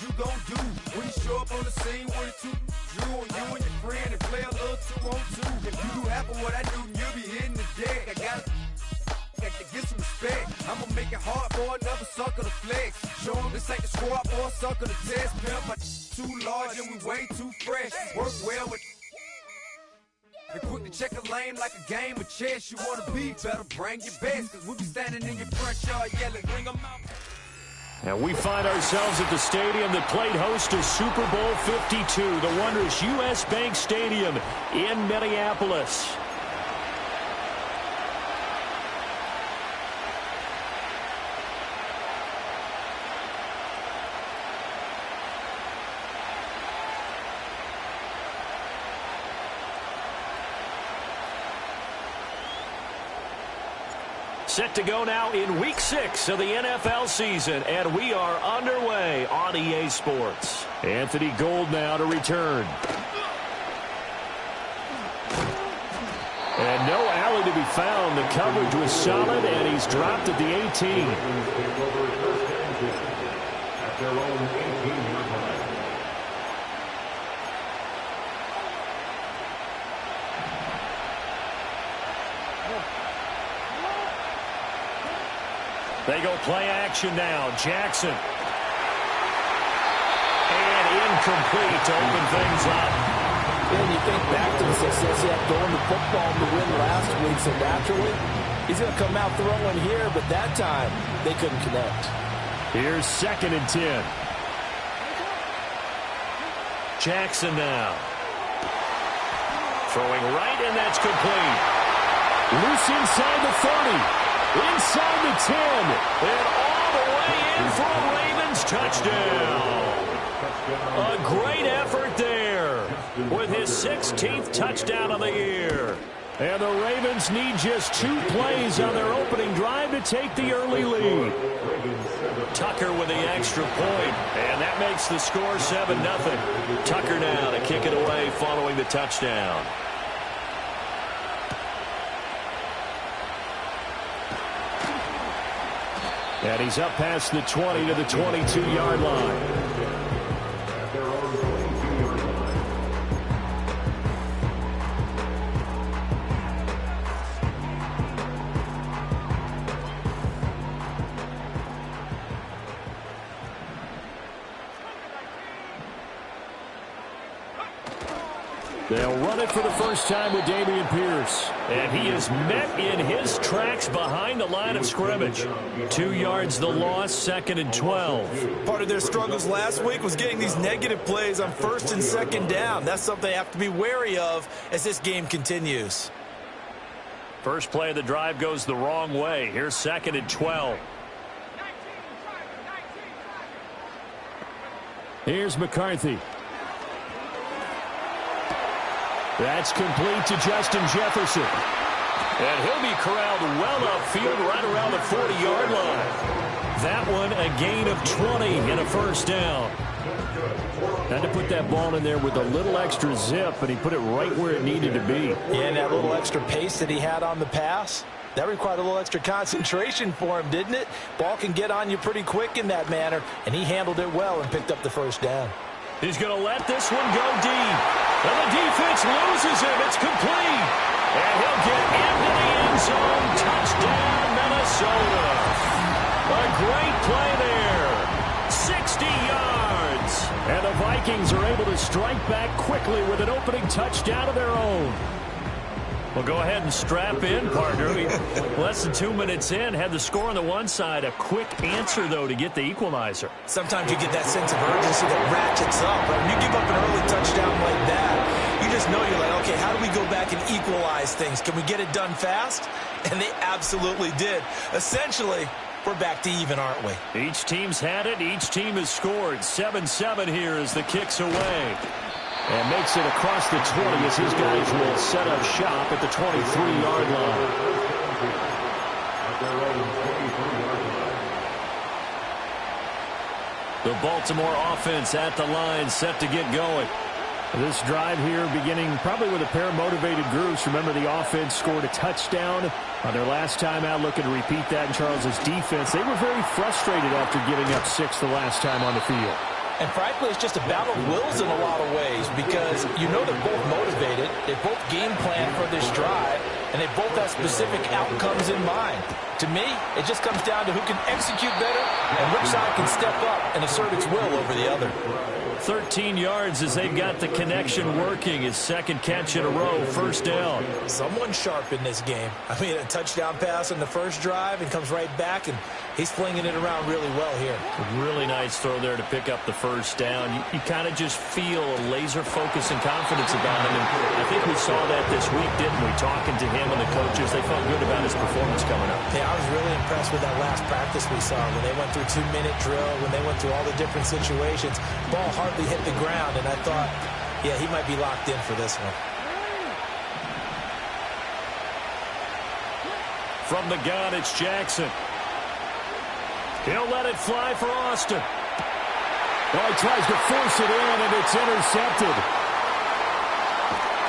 you gon' do when you show up on the scene with a two? You and your friend and play a little 2-on-2. If you do half of what I do, you'll be hitting the deck. I got to get some respect. I'ma make it hard for another sucker to flex. Show them this ain't the squad for a sucker to test. Pimp, my too large and we way too fresh. Work well with and quick to check a lane like a game of chess. You wanna be better, bring your best. Cause we'll be standing in your front yard yelling, bring them out. And we find ourselves at the stadium that played host to Super Bowl 52, the wondrous U.S. Bank Stadium in Minneapolis. Set to go now in Week 6 of the NFL season, and we are underway on EA Sports. Anthony Gould now to return. And no alley to be found. The coverage was solid, and he's dropped at the 18. At their own 18-yard line. They go play action now. Jackson. And incomplete to open things up. And you think back to the success he had throwing the football to win last week, so naturally, he's going to come out throwing here, but that time, they couldn't connect. Here's 2nd and 10. Jackson now. Throwing right, and that's complete. Loose inside the 30. Inside the 10, and all the way in for a Ravens touchdown. A great effort there with his 16th touchdown of the year. And the Ravens need just 2 plays on their opening drive to take the early lead. Tucker with the extra point, and that makes the score 7-0. Tucker now to kick it away following the touchdown. And he's up past the 20 to the 22-yard line. They'll run it for the first time with Dameon Pierce. And he is met in his tracks behind the line of scrimmage. 2 yards the loss, 2nd and 12. Part of their struggles last week was getting these negative plays on 1st and 2nd down. That's something they have to be wary of as this game continues. First play of the drive goes the wrong way. Here's 2nd and 12. Here's McCarthy. That's complete to Justin Jefferson. And he'll be corralled well upfield right around the 40-yard line. That one a gain of 20 and a first down. Had to put that ball in there with a little extra zip, and he put it right where it needed to be. Yeah, and that little extra pace that he had on the pass, that required a little extra concentration for him, didn't it? Ball can get on you pretty quick in that manner, and he handled it well and picked up the first down. He's going to let this one go deep. And the defense loses him. It's complete. And he'll get into the end zone. Touchdown, Minnesota. A great play there. 60 yards. And the Vikings are able to strike back quickly with an opening touchdown of their own. Well, go ahead and strap in, partner. Less than 2 minutes in, had the score on the one side. A quick answer, though, to get the equalizer. Sometimes you get that sense of urgency that ratchets up. Right? When you give up an early touchdown like that, you just know you're like, okay, how do we go back and equalize things? Can we get it done fast? And they absolutely did. Essentially, we're back to even, aren't we? Each team's had it. Each team has scored. 7-7 here as the kick's away. And makes it across the 20 as his guys will set up shop at the 23-yard line. The Baltimore offense at the line, set to get going. This drive here beginning probably with a pair of motivated groups. Remember, the offense scored a touchdown on their last time out, looking to repeat that in Charles's defense. They were very frustrated after giving up 6 the last time on the field. And frankly, it's just a battle of wills in a lot of ways because you know they're both motivated, they both game plan for this drive, and they both have specific outcomes in mind. To me, it just comes down to who can execute better and which side can step up and assert its will over the other. 13 yards as they've got the connection working. His second catch in a row, first down. Someone sharp in this game. I mean, a touchdown pass on the first drive and comes right back, and he's flinging it around really well here. A really nice throw there to pick up the first down. You kind of just feel a laser focus and confidence about him, and I think we saw that this week, didn't we? Talking to him and the coaches, they felt good about his performance coming up. Yeah, I was really impressed with that last practice we saw when they went through 2-minute drill, when they went through all the different situations. Ball hardly hit the ground, and I thought, yeah, he might be locked in for this one. From the gun, it's Jackson. He'll let it fly for Austin. Well, he tries to force it in, and it's intercepted.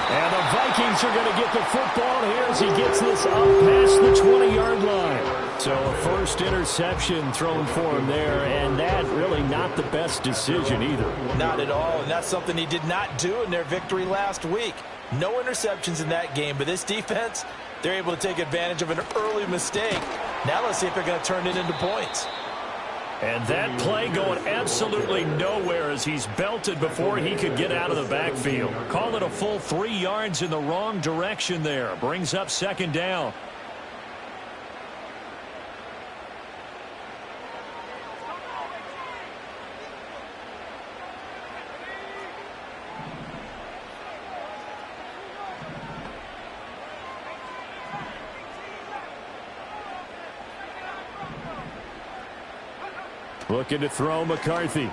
And the Vikings are going to get the football here as he gets this up past the 20-yard line. So a first interception thrown for him there, and that really not the best decision either. Not at all, and that's something he did not do in their victory last week. No interceptions in that game, but this defense, they're able to take advantage of an early mistake. Now let's see if they're going to turn it into points. And that play going absolutely nowhere as he's belted before he could get out of the backfield. Call it a full 3 yards in the wrong direction there. Brings up second down. Looking to throw McCarthy. And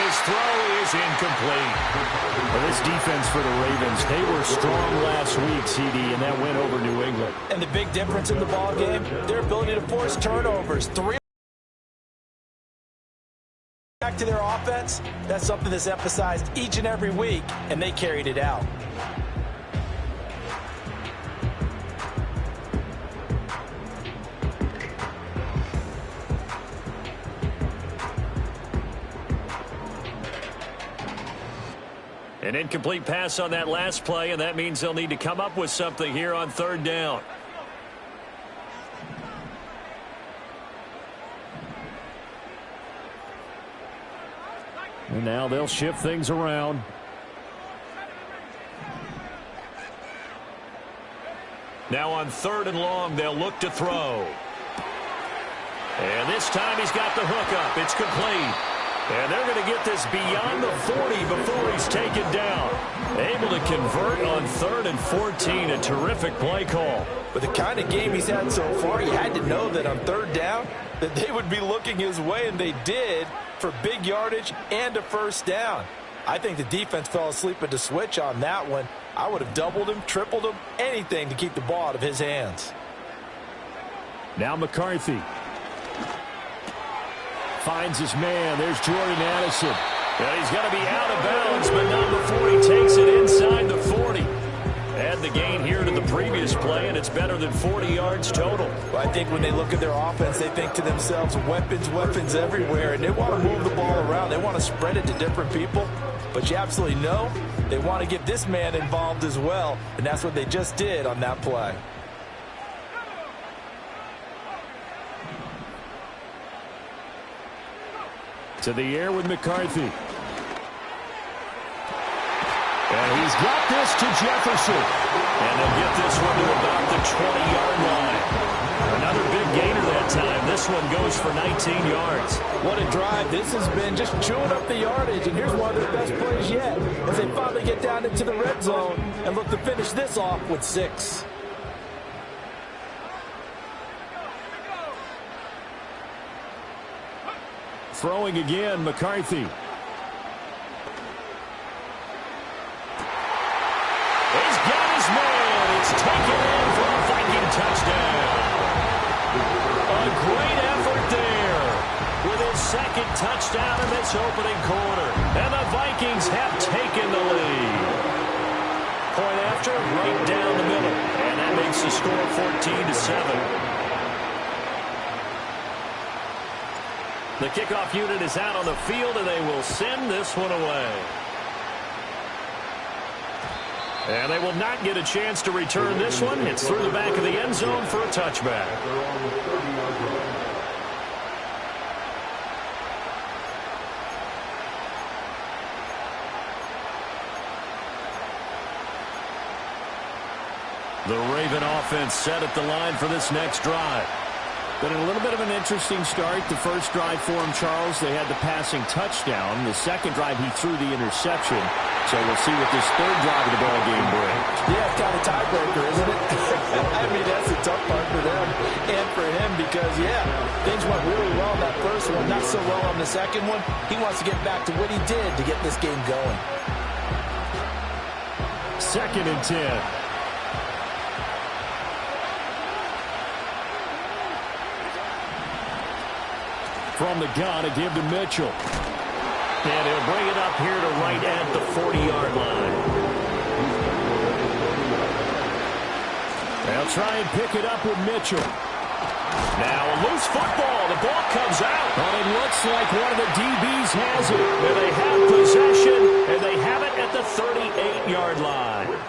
his throw is incomplete. Well, this defense for the Ravens, they were strong last week, CD, and that went over New England. And the big difference in the ball game, their ability to force turnovers. 3 back to their offense, that's something that's emphasized each and every week, and they carried it out. An incomplete pass on that last play, and that means they'll need to come up with something here on third down. And now they'll shift things around. Now on third and long, they'll look to throw. And this time he's got the hook up. It's complete. And they're going to get this beyond the 40 before he's taken down. Able to convert on 3rd and 14. A terrific play call. With the kind of game he's had so far, you had to know that on third down that they would be looking his way, and they did, for big yardage and a first down. I think the defense fell asleep at the switch on that one. I would have doubled him, tripled him, anything to keep the ball out of his hands. Now McCarthy finds his man. There's Jordan Addison. And he's going to be out of bounds, but not before he takes it inside the 40. Add the gain here to the previous play, and it's better than 40 yards total. Well, I think when they look at their offense, they think to themselves, weapons, weapons everywhere, and they want to move the ball around. They want to spread it to different people. But you absolutely know they want to get this man involved as well, and that's what they just did on that play. To the air with McCarthy. And he's got this to Jefferson. And they'll get this one to about the 20-yard line. Another big gainer that time. This one goes for 19 yards. What a drive. This has been just chewing up the yardage, and here's one of their best plays yet as they finally get down into the red zone and look to finish this off with 6. Throwing again, McCarthy. He's got his man. It's taken in for a Viking touchdown. A great effort there with his second touchdown in this opening quarter. And the Vikings have taken the lead. Point after, right down the middle. And that makes the score 14-7. The kickoff unit is out on the field, and they will send this one away. And they will not get a chance to return this one. It's through the back of the end zone for a touchback. The Raven offense set at the line for this next drive. Been a little bit of an interesting start. The first drive for him, Charles, they had the passing touchdown. The second drive, he threw the interception. So we'll see what this third drive of the ball game brings. Yeah, it's kind of tiebreaker, isn't it? I mean, that's the tough part for them and for him because, yeah, things went really well in that first one, not so well on the second one. He wants to get back to what he did to get this game going. 2nd and 10. From the gun, a give to Mitchell. And he'll bring it up here to right at the 40-yard line. They'll try and pick it up with Mitchell. Now a loose football. The ball comes out. But it looks like one of the DBs has it. And they have possession, and they have it at the 38-yard line.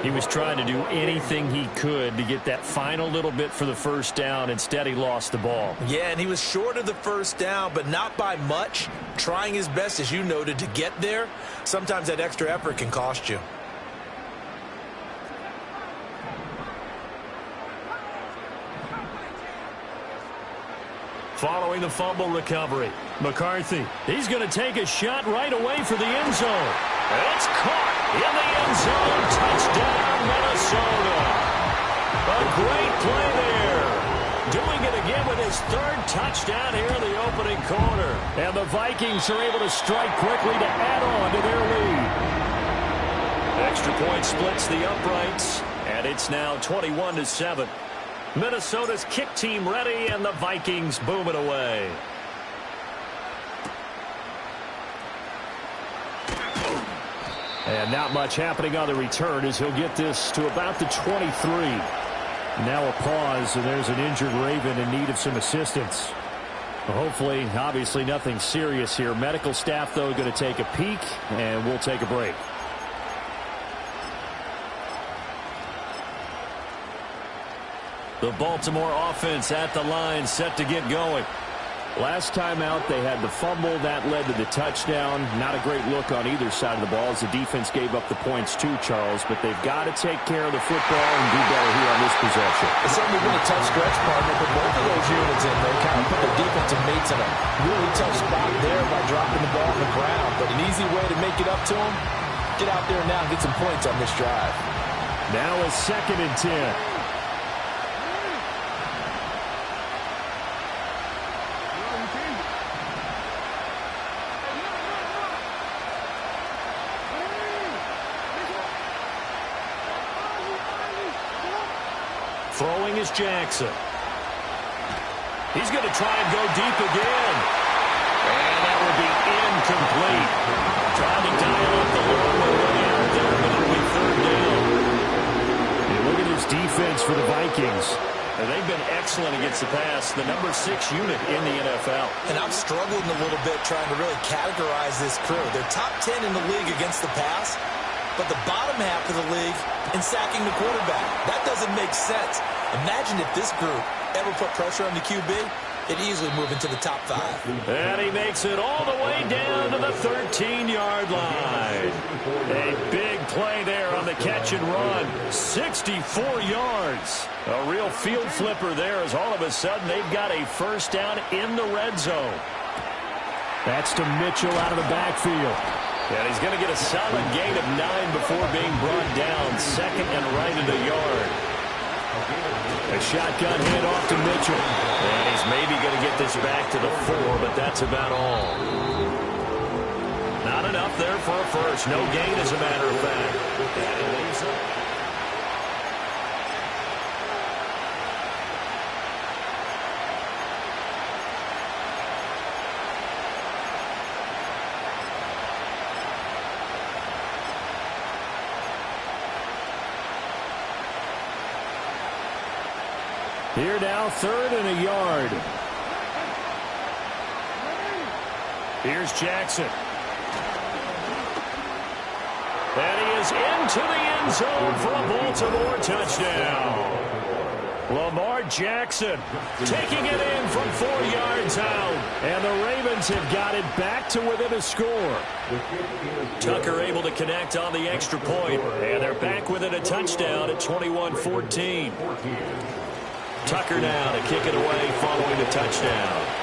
He was trying to do anything he could to get that final little bit for the first down. Instead, he lost the ball. Yeah, and he was short of the first down, but not by much. Trying his best, as you noted, to get there. Sometimes that extra effort can cost you. Following the fumble recovery, McCarthy, he's going to take a shot right away for the end zone. It's caught in the end zone. Touchdown, Minnesota. A great play there. Doing it again with his third touchdown here in the opening quarter. And the Vikings are able to strike quickly to add on to their lead. Extra point splits the uprights, and it's now 21-7. Minnesota's kick team ready, and the Vikings boom it away. And not much happening on the return as he'll get this to about the 23. Now a pause, and there's an injured Raven in need of some assistance. Hopefully, obviously nothing serious here. Medical staff, though, going to take a peek, and we'll take a break. The Baltimore offense at the line, set to get going. Last time out, they had the fumble. That led to the touchdown. Not a great look on either side of the ball as the defense gave up the points too, Charles. But they've got to take care of the football and do better here on this possession. It's certainly been a tough stretch, partner, but both of those units in there kind of put their defensive mates in a really tough spot there by dropping the ball on the ground. But an easy way to make it up to them, get out there now and get some points on this drive. Now a 2nd and 10. Throwing is Jackson. He's going to try and go deep again. And that will be incomplete. Trying to dial up the long way out there, but it'll be 3rd down. And look at this defense for the Vikings. And they've been excellent against the pass, the number 6 unit in the NFL. And I'm struggling a little bit trying to really categorize this crew. They're top 10 in the league against the pass, but the bottom half of the league in sacking the quarterback. That doesn't make sense. Imagine if this group ever put pressure on the QB, it'd easily move into the top 5. And he makes it all the way down to the 13-yard line. A big play there on the catch and run. 64 yards. A real field flipper there as all of a sudden they've got a first down in the red zone. That's to Mitchell out of the backfield. And he's going to get a solid gain of 9 before being brought down. 2nd and right at a yard. A shotgun handoff to Mitchell. And he's maybe going to get this back to the 4, but that's about all. Not enough there for a first. No gain, as a matter of fact. And it leaves it. Here now, 3rd and a yard. Here's Jackson. And he is into the end zone for a Baltimore touchdown. Lamar Jackson taking it in from 4 yards out. And the Ravens have got it back to within a score. Tucker able to connect on the extra point. And they're back within a touchdown at 21-14. Tucker now to kick it away following the touchdown.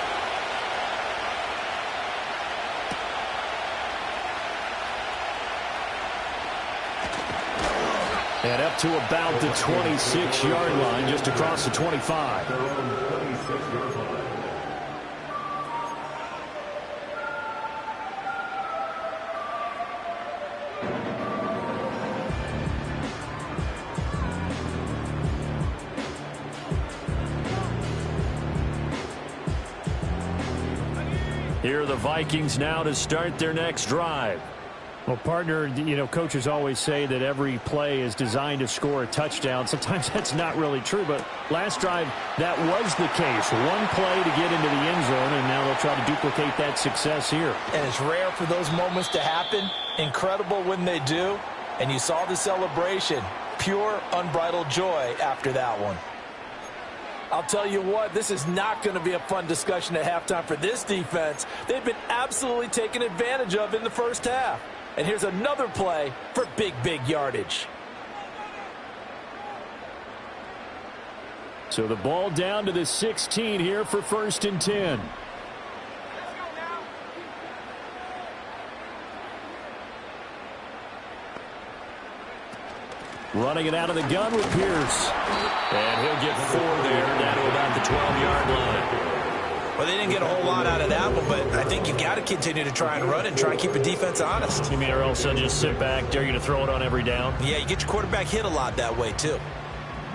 And up to about the 26-yard line, just across the 25. Here are the Vikings now to start their next drive. Well, partner, you know, coaches always say that every play is designed to score a touchdown. Sometimes that's not really true, but last drive, that was the case. One play to get into the end zone, and now they'll try to duplicate that success here. And it's rare for those moments to happen. Incredible when they do. And you saw the celebration. Pure, unbridled joy after that one. I'll tell you what, this is not going to be a fun discussion at halftime for this defense. They've been absolutely taken advantage of in the first half. And here's another play for big, big yardage. So the ball down to the 16 here for 1st and 10. Running it out of the gun with Pierce. And he'll get 4 there, down to about the 12-yard line. Well, they didn't get a whole lot out of that one, but I think you've got to continue to try and run and try and keep the defense honest. You mean or else they'll just sit back, dare you to throw it on every down? Yeah, you get your quarterback hit a lot that way, too.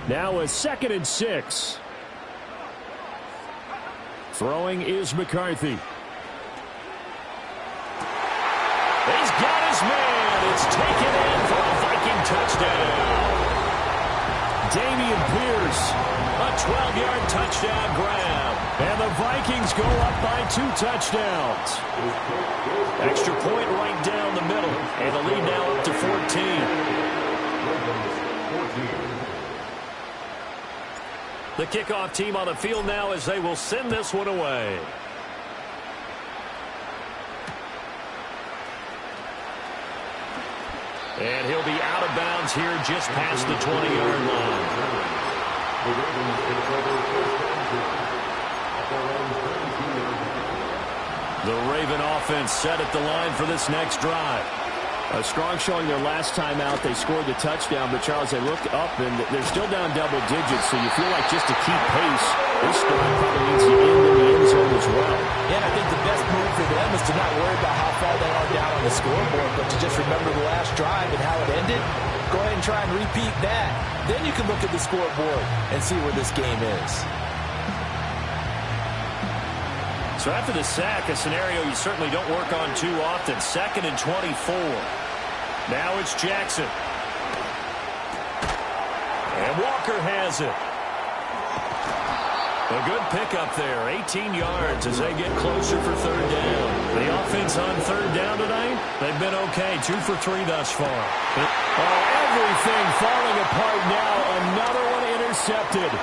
Now a 2nd and 6. Throwing is McCarthy. He's got his man. It's taken in for a Viking touchdown. Damian Pierce, a 12-yard touchdown grab. And the Vikings go up by 2 touchdowns. Extra point right down the middle. And the lead now up to 14. The kickoff team on the field now as they will send this one away. And he'll be out of bounds here just past the 20-yard line. The Raven offense set at the line for this next drive. A strong showing their last time out. They scored the touchdown, but Charles, they look up and they're still down double digits, so you feel like just to keep pace, this drive probably needs to end in the end zone as well. Yeah, and I think the best move for them is to not worry about how far they are down on the scoreboard, but to just remember the last drive and how it ended. Go ahead and try and repeat that. Then you can look at the scoreboard and see where this game is. So after the sack, a scenario you certainly don't work on too often. 2nd and 24. Now it's Jackson. And Walker has it. A good pickup there. 18 yards as they get closer for 3rd down. The offense on 3rd down tonight, they've been okay. 2 for 3 thus far. Everything falling apart now. Another one intercepted.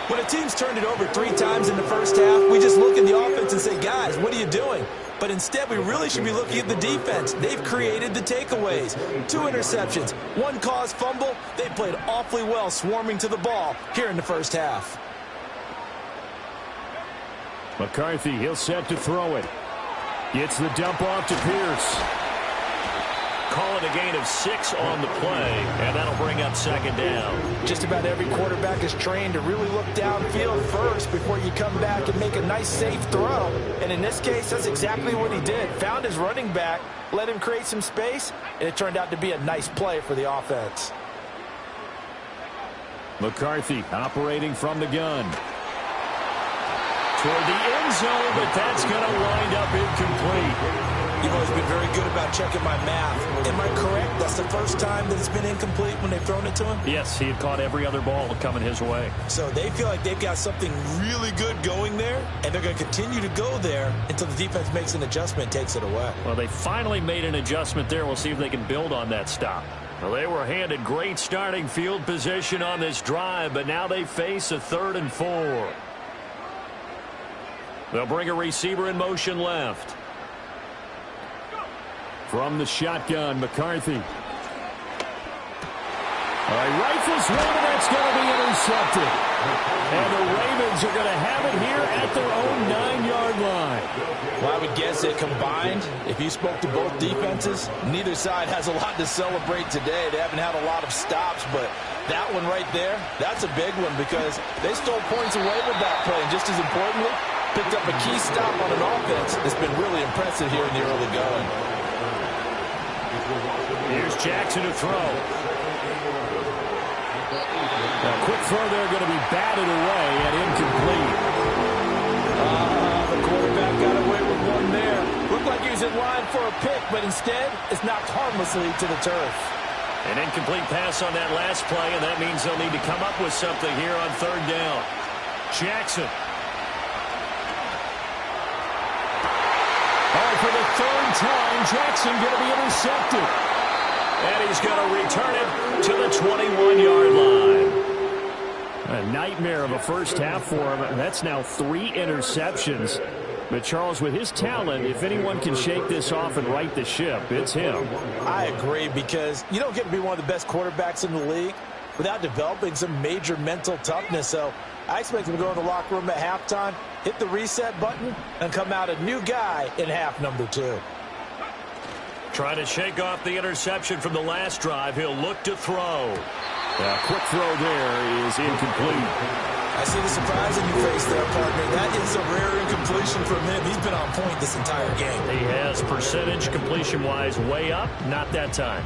When a team's turned it over 3 times in the first half, we just look at the offense and say, guys, what are you doing? But instead, we really should be looking at the defense. They've created the takeaways. 2 interceptions, 1 caused fumble. They played awfully well swarming to the ball here in the first half. McCarthy, he'll set to throw it. Gets the dump off to Pierce. Call it a gain of 6 on the play, and that'll bring up 2nd down. Just about every quarterback is trained to really look downfield first before you come back and make a nice, safe throw. And in this case, that's exactly what he did. Found his running back, let him create some space, and it turned out to be a nice play for the offense. McCarthy operating from the gun. toward the end zone, but that's going to wind up incomplete. You've always been very good about checking my math. Am I correct? That's the first time that it's been incomplete when they've thrown it to him? Yes, he had caught every other ball coming his way. So they feel like they've got something really good going there, and they're going to continue to go there until the defense makes an adjustment and takes it away. Well, they finally made an adjustment there. We'll see if they can build on that stop. Well, they were handed great starting field position on this drive, but now they face a 3rd and 4. They'll bring a receiver in motion left. From the shotgun, McCarthy. All right, rifles one, and that's going to be intercepted. And the Ravens are going to have it here at their own 9-yard line. Well, I would guess that combined, if you spoke to both defenses, neither side has a lot to celebrate today. They haven't had a lot of stops, but that one right there, that's a big one because they stole points away with that play. And just as importantly, picked up a key stop on an offense that's been really impressive here in the early going. Here's Jackson to throw. A quick throw there going to be batted away and incomplete. The quarterback got away with one there. Looked like he was in line for a pick, but instead it's knocked harmlessly to the turf. An incomplete pass on that last play, and that means they'll need to come up with something here on 3rd down. Jackson. For the 3rd time, Jackson going to be intercepted. And he's going to return it to the 21-yard line. A nightmare of a first half for him. That's now 3 interceptions. But, Charles, with his talent, if anyone can shake this off and right the ship, it's him. I agree, because you don't get to be one of the best quarterbacks in the league without developing some major mental toughness. So I expect him to go in the locker room at halftime, hit the reset button, and come out a new guy in half number 2. Trying to shake off the interception from the last drive. He'll look to throw. A quick throw there is incomplete. I see the surprise in your face there, partner. That is a rare incompletion from him. He's been on point this entire game. He has percentage completion-wise way up. Not that time.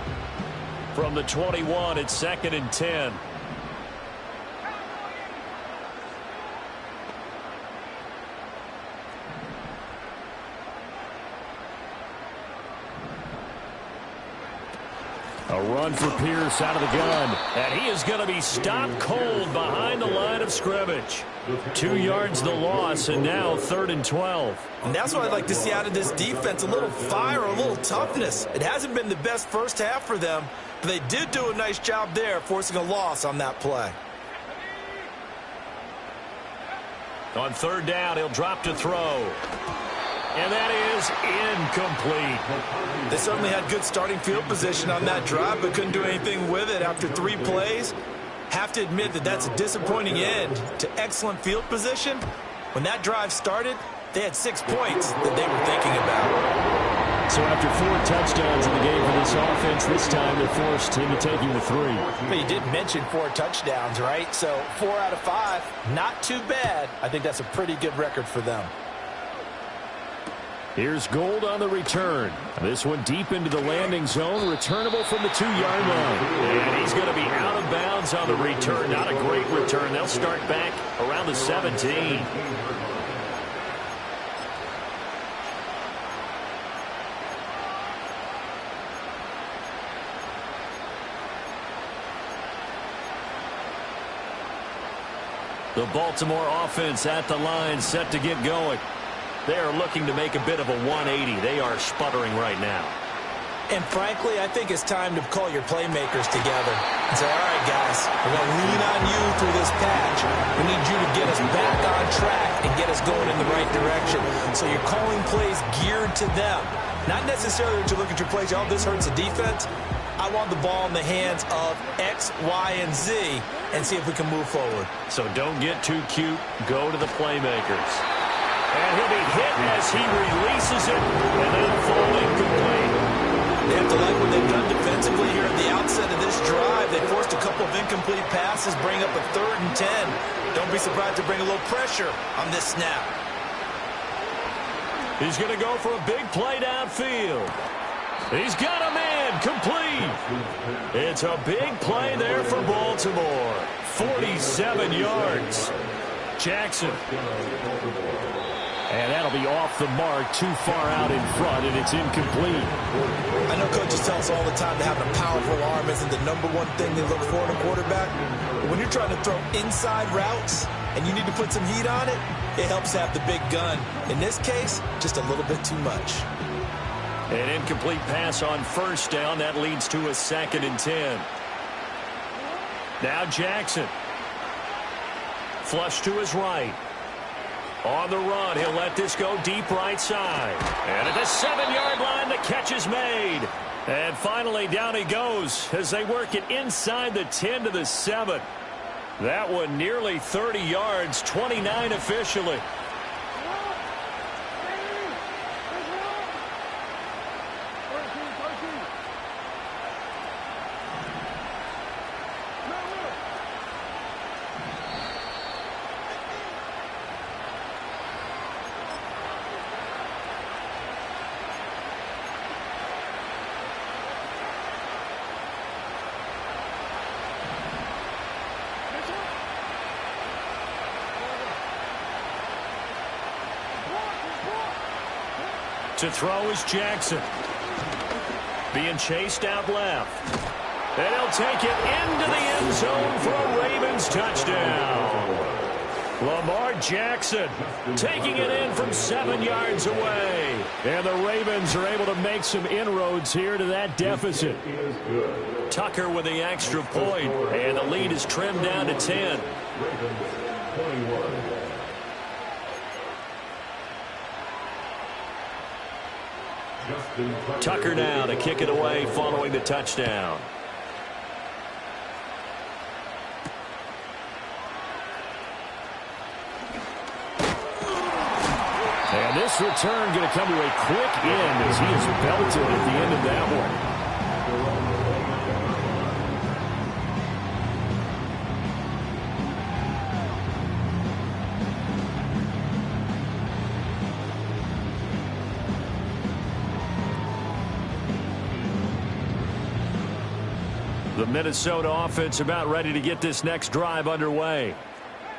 From the 21, it's 2nd and 10. A run for Pierce out of the gun. And he is going to be stopped cold behind the line of scrimmage. 2 yards the loss, and now 3rd and 12. And that's what I'd like to see out of this defense, a little fire, a little toughness. It hasn't been the best first half for them, but they did do a nice job there, forcing a loss on that play. On 3rd down, he'll drop to throw. And that is incomplete. They certainly had good starting field position on that drive, but couldn't do anything with it after 3 plays. Have to admit that that's a disappointing end to excellent field position. When that drive started, they had 6 points that they were thinking about. So after 4 touchdowns in the game for this offense, this time they're forced into taking the 3. But you did mention 4 touchdowns, right? So 4 out of 5, not too bad. I think that's a pretty good record for them. Here's Gold on the return. This one deep into the landing zone, returnable from the 2-yard line. And he's going to be out of bounds on the return. Not a great return. They'll start back around the 17. The Baltimore offense at the line, set to get going. They are looking to make a bit of a 180. They are sputtering right now. And frankly, I think it's time to call your playmakers together and say, all right, guys, we're going to lean on you through this patch. We need you to get us back on track and get us going in the right direction. So you're calling plays geared to them. Not necessarily that you look at your plays, oh, this hurts the defense. I want the ball in the hands of X, Y, and Z and see if we can move forward. So don't get too cute. Go to the playmakers. And he'll be hit as he releases it, and that'll fall incomplete. They have to like what they've done defensively here at the outset of this drive. They forced a couple of incomplete passes, bring up a 3rd and 10. Don't be surprised to bring a little pressure on this snap. He's going to go for a big play downfield. He's got a man, complete. It's a big play there for Baltimore. 47 yards. Jackson. And that'll be off the mark, too far out in front, and it's incomplete. I know coaches tell us all the time that having a powerful arm isn't the number one thing they look for in a quarterback. But when you're trying to throw inside routes and you need to put some heat on it, it helps have the big gun. In this case, just a little bit too much. An incomplete pass on first down. That leads to a 2nd and 10. Now Jackson. Flush to his right. On the run, he'll let this go deep right side. And at the 7-yard line, the catch is made. And finally, down he goes as they work it inside the 10 to the 7. That one nearly 30 yards, 29 officially. To throw is Jackson. Being chased out left. And he'll take it into the end zone for a Ravens touchdown. Lamar Jackson taking it in from 7 yards away. And the Ravens are able to make some inroads here to that deficit. Tucker with the extra point, and the lead is trimmed down to 10. Tucker now to kick it away following the touchdown. And this return going to come to a quick end as he is belted at the end of that one. The Minnesota offense about ready to get this next drive underway.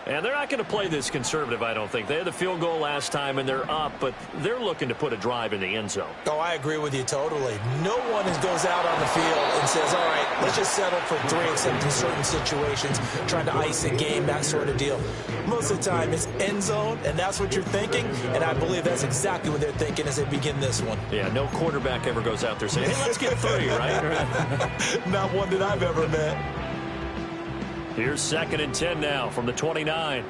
And they're not going to play this conservative, I don't think. They had the field goal last time, and they're up, but they're looking to put a drive in the end zone. Oh, I agree with you totally. No one goes out on the field and says, all right, let's just settle for 3, except in certain situations, trying to ice a game, that sort of deal. Most of the time, it's end zone, and that's what you're thinking, and I believe that's exactly what they're thinking as they begin this one. Yeah, no quarterback ever goes out there saying, hey, let's get 3, right? Not one that I've ever met. Here's 2nd and 10 now from the 29.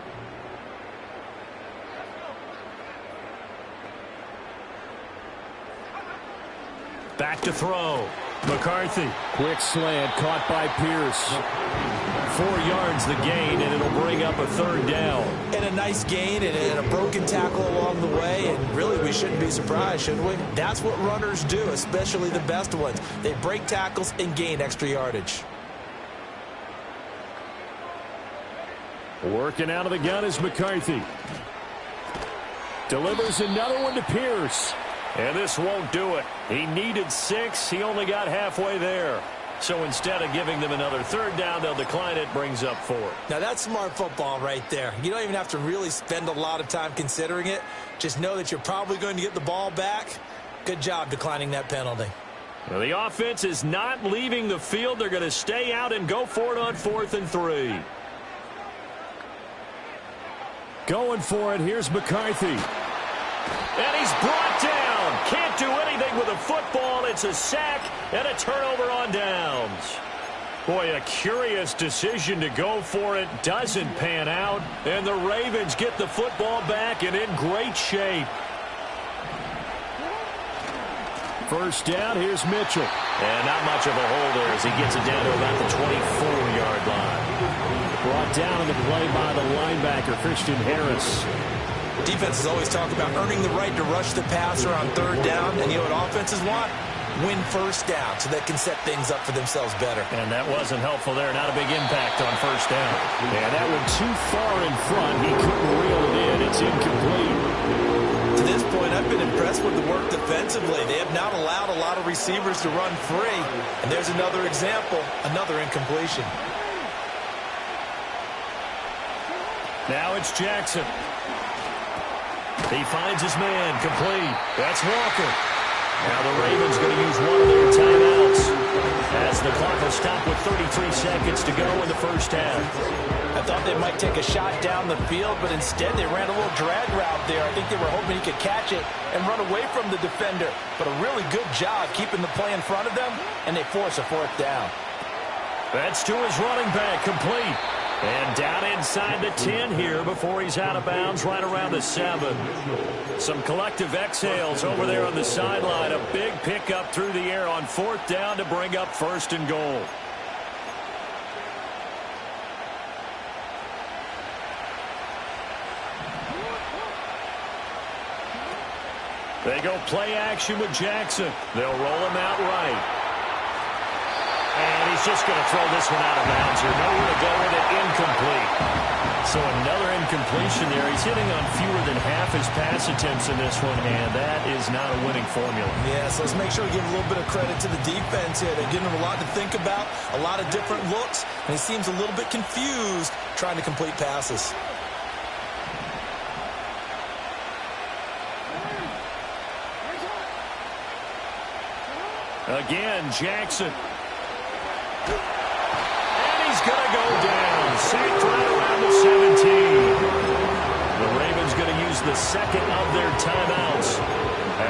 Back to throw. McCarthy. Quick slant caught by Pierce. 4 yards the gain, and it'll bring up a 3rd down. And a nice gain and a broken tackle along the way, and really we shouldn't be surprised, should we? That's what runners do, especially the best ones. They break tackles and gain extra yardage. Working out of the gun is McCarthy. Delivers another one to Pierce. And this won't do it. He needed 6. He only got halfway there. So instead of giving them another 3rd down, they'll decline it. Brings up 4. Now that's smart football right there. You don't even have to really spend a lot of time considering it. Just know that you're probably going to get the ball back. Good job declining that penalty. Well, the offense is not leaving the field. They're going to stay out and go for it on 4th and 3. Going for it. Here's McCarthy. And he's brought down. Can't do anything with a football. It's a sack and a turnover on downs. Boy, a curious decision to go for it. Doesn't pan out. And the Ravens get the football back and in great shape. First down, here's Mitchell. And not much of a hole there as he gets it down to about the 24-yard line. Brought down in the play by the linebacker, Christian Harris. Defenses always talk about earning the right to rush the passer on 3rd down. And you know what offenses want? Win 1st down so they can set things up for themselves better. And that wasn't helpful there. Not a big impact on 1st down. And that one too far in front. He couldn't reel it in. It's incomplete. To this point, I've been impressed with the work defensively. They have not allowed a lot of receivers to run free. And there's another example, another incompletion. Now it's Jackson. He finds his man, complete. That's Walker. Now the Ravens going to use one of their timeouts as the clock will stop with 33 seconds to go in the first half. I thought they might take a shot down the field, but instead they ran a little drag route there. I think they were hoping he could catch it and run away from the defender. But a really good job keeping the play in front of them, and they force a fourth down. That's to his running back, complete. And down inside the 10 here before he's out of bounds right around the 7. Some collective exhales over there on the sideline. A big pickup through the air on fourth down to bring up first and goal. They go play action with Jackson. They'll roll him out right. And he's just going to throw this one out of bounds here. Nowhere to go with it. Incomplete. So another incompletion there. He's hitting on fewer than half his pass attempts in this one, and that is not a winning formula. Yeah, so let's make sure we give a little bit of credit to the defense here. They're giving him a lot to think about, a lot of different looks, and he seems a little bit confused trying to complete passes. Again, Jackson. And he's going to go down. Sacked right around the 17. The Ravens going to use the second of their timeouts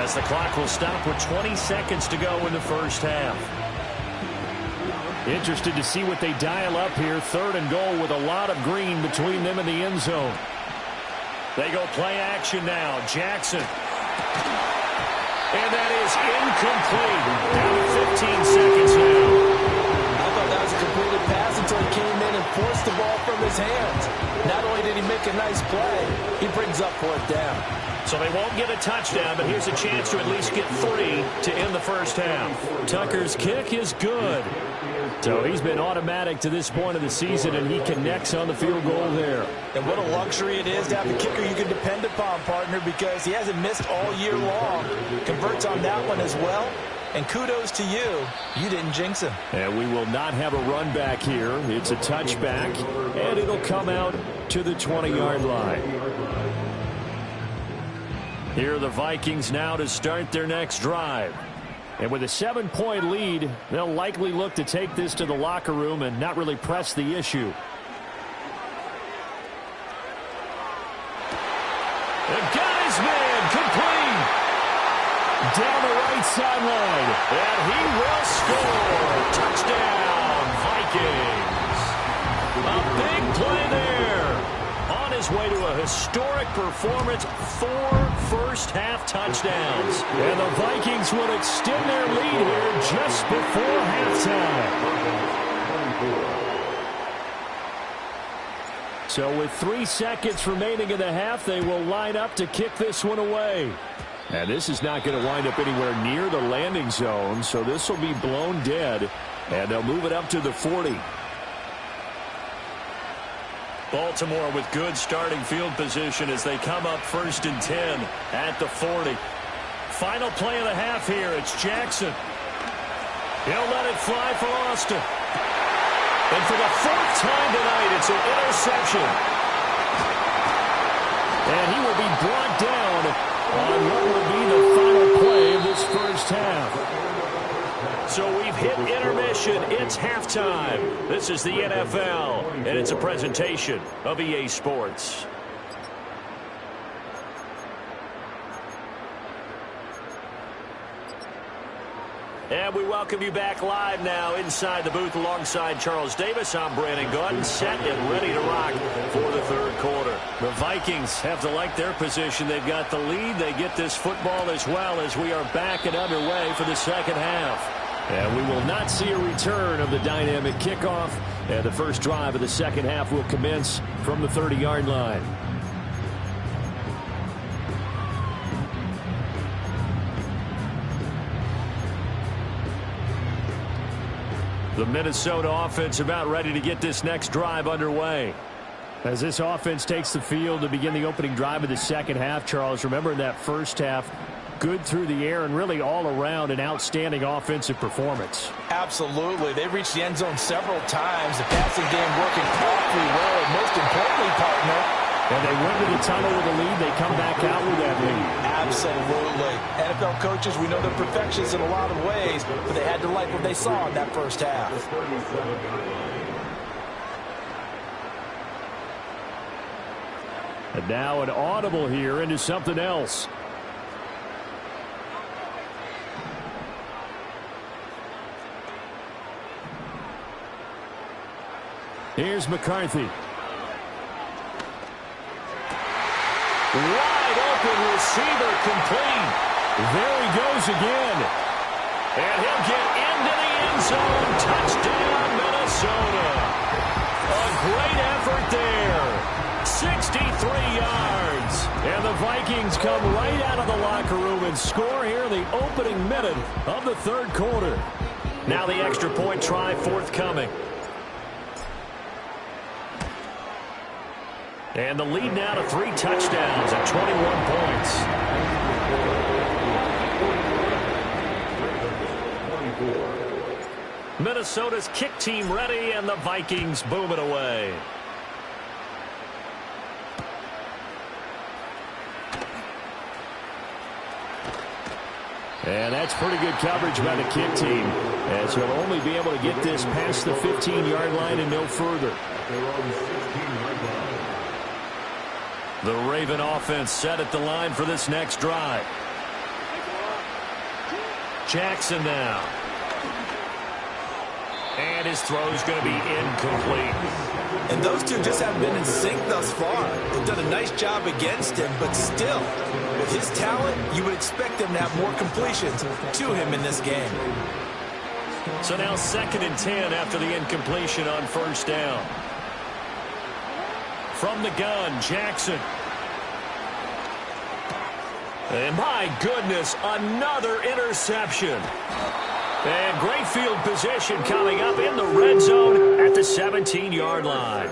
as the clock will stop with 20 seconds to go in the first half. Interested to see what they dial up here. Third and goal with a lot of green between them and the end zone. They go play action now. Jackson. And that is incomplete. Down to 15 seconds now. I thought that was a completed pass until he came in and forced the ball from his hands. Not only did he make a nice play, he brings up fourth down. So they won't get a touchdown, but here's a chance to at least get 3 to end the first half. Tucker's kick is good. So he's been automatic to this point of the season, and he connects on the field goal there. And what a luxury it is to have a kicker you can depend upon, partner, because he hasn't missed all year long. Converts on that one as well. And kudos to you. You didn't jinx him. And we will not have a run back here. It's a touchback, and it'll come out to the 20-yard line. Here are the Vikings now to start their next drive. And with a 7-point lead, they'll likely look to take this to the locker room and not really press the issue. And got his man complete. Down the right sideline. And he will score. Touchdown, Vikings. A big play there. On his way to a historic performance, 4 first-half touchdowns. And the Vikings will extend their lead here just before halftime. So with 3 seconds remaining in the half, they will line up to kick this one away. And this is not going to wind up anywhere near the landing zone, so this will be blown dead, and they'll move it up to the 40. Baltimore with good starting field position as they come up 1st and 10 at the 40. Final play of the half here. It's Jackson. He'll let it fly for Austin. And for the 4th time tonight, it's an interception. And he will be brought down on what will be the final play of this first half. So we've hit intermission. It's halftime. This is the NFL, and it's a presentation of EA Sports. And we welcome you back live now inside the booth alongside Charles Davis. I'm Brandon Gaudin, set and ready to rock for the third quarter. The Vikings have to like their position. They've got the lead. They get this football as well as we are back and underway for the second half. And we will not see a return of the dynamic kickoff. And the first drive of the second half will commence from the 30-yard line. The Minnesota offense about ready to get this next drive underway. As this offense takes the field to begin the opening drive of the second half, Charles, remember in that first half, good through the air and really all around an outstanding offensive performance. Absolutely. They reached the end zone several times. The passing game working powerfully well. And most importantly, partner, And they went to the tunnel with a lead. They come back out with that lead. Absolutely. NFL coaches, we know they're perfectionists in a lot of ways, but they had to like what they saw in that first half. And now an audible here into something else. Here's McCarthy. Wide open receiver complete. There he goes again. And he'll get into the end zone. Touchdown, Minnesota. A great effort there. 63 yards. And the Vikings come right out of the locker room and score here in the opening minute of the third quarter. Now the extra point try forthcoming. And the lead now to 3 touchdowns at 21 points. Minnesota's kick team ready, and the Vikings boom it away. And that's pretty good coverage by the kick team, as he'll only be able to get this past the 15-yard line and no further. The Raven offense set at the line for this next drive. Jackson now. And his throw's going to be incomplete. And those two just haven't been in sync thus far. They've done a nice job against him, but still, with his talent, you would expect them to have more completions to him in this game. So now 2nd and 10 after the incompletion on first down. From the gun, Jackson. And my goodness, another interception. And great field position coming up in the red zone at the 17-yard line.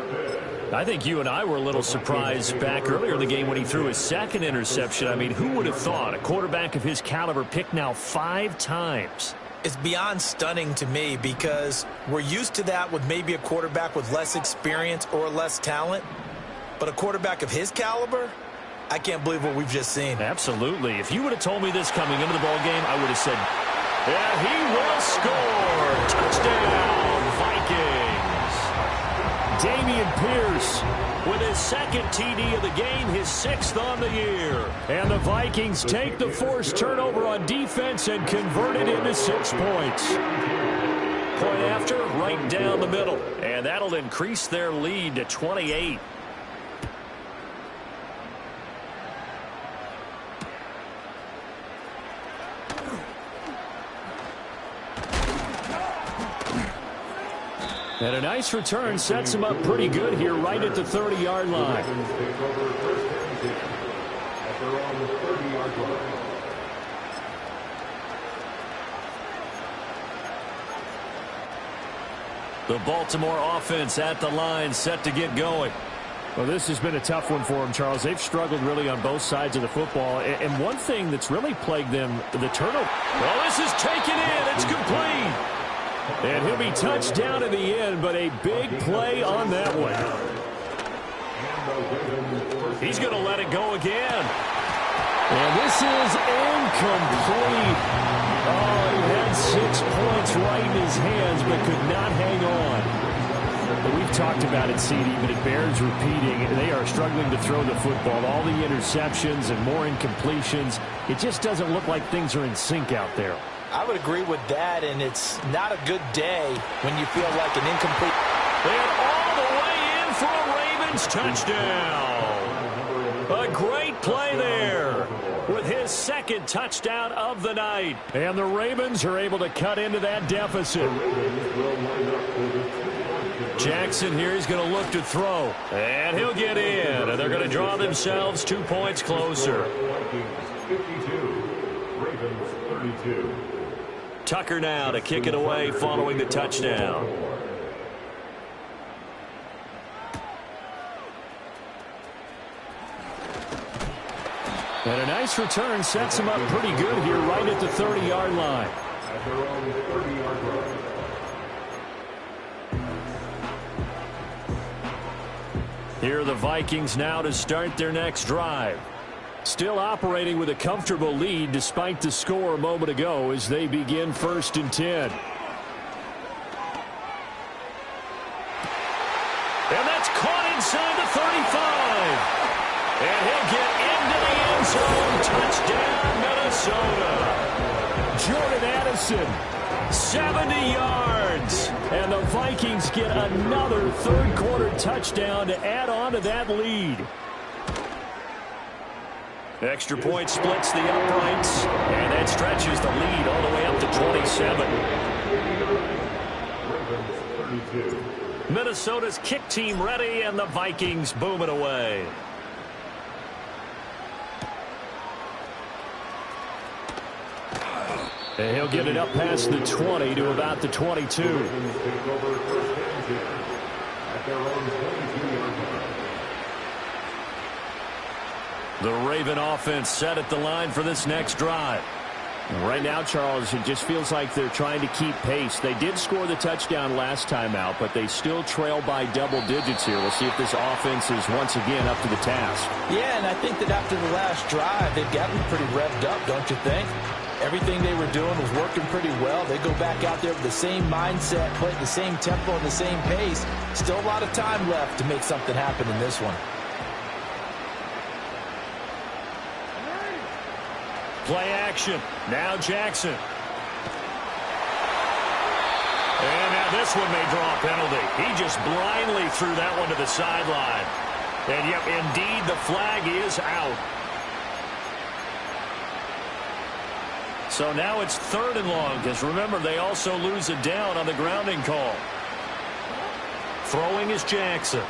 I think you and I were a little surprised back earlier in the game when he threw his 2nd interception. I mean, who would have thought a quarterback of his caliber picked now 5 times? It's beyond stunning to me because we're used to that with maybe a quarterback with less experience or less talent. But a quarterback of his caliber, I can't believe what we've just seen. Absolutely. If you would have told me this coming into the ballgame, I would have said, yeah, he will score. Touchdown, Vikings. Dameon Pierce with his 2nd TD of the game, his 6th on the year. And the Vikings take the forced turnover on defense and convert it into 6 points. Point after, right down the middle. And that'll increase their lead to 28. And a nice return sets him up pretty good here right at the 30-yard line. The Baltimore offense at the line, set to get going. Well, this has been a tough one for them, Charles. They've struggled really on both sides of the football. And one thing that's really plagued them, the turnover. Well, this is taken in. It's complete. And he'll be touched down in the end, but a big play on that one. He's going to let it go again. And this is incomplete. Oh, he had 6 points right in his hands, but could not hang on. We've talked about it, CD, but it bears repeating. They are struggling to throw the football. All the interceptions and more incompletions. It just doesn't look like things are in sync out there. I would agree with that, and it's not a good day when you feel like an incomplete. And all the way in for a Ravens touchdown. A great play there with his 2nd touchdown of the night. And the Ravens are able to cut into that deficit. Jackson here is going to look to throw. And he'll get in. And they're going to draw themselves 2 points closer. 52, Ravens 32. Tucker now to kick it away following the touchdown. And a nice return sets him up pretty good here right at the 30-yard line. At their own 30-yard line. Here are the Vikings now to start their next drive. Still operating with a comfortable lead despite the score a moment ago as they begin 1st and 10. And that's caught inside the 35. And he'll get into the end zone. Touchdown, Minnesota. Jordan Addison, 70 yards. And the Vikings get another third-quarter touchdown to add on to that lead. Extra point splits the uprights, and that stretches the lead all the way up to 27. Minnesota's kick team ready, and the Vikings boom it away. And he'll get it up past the 20 to about the 22. The Raven offense set at the line for this next drive. Right now, Charles, it just feels like they're trying to keep pace. They did score the touchdown last time out, but they still trail by double digits here. We'll see if this offense is once again up to the task. Yeah, and I think that after the last drive, they've gotten pretty revved up, don't you think? Everything they were doing was working pretty well. They go back out there with the same mindset, play at the same tempo and the same pace. Still a lot of time left to make something happen in this one. Play action. Now Jackson. And now this one may draw a penalty. He just blindly threw that one to the sideline. And yep, indeed, the flag is out. So now it's 3rd and long, because remember, they also lose a down on the grounding call. Throwing is Jackson.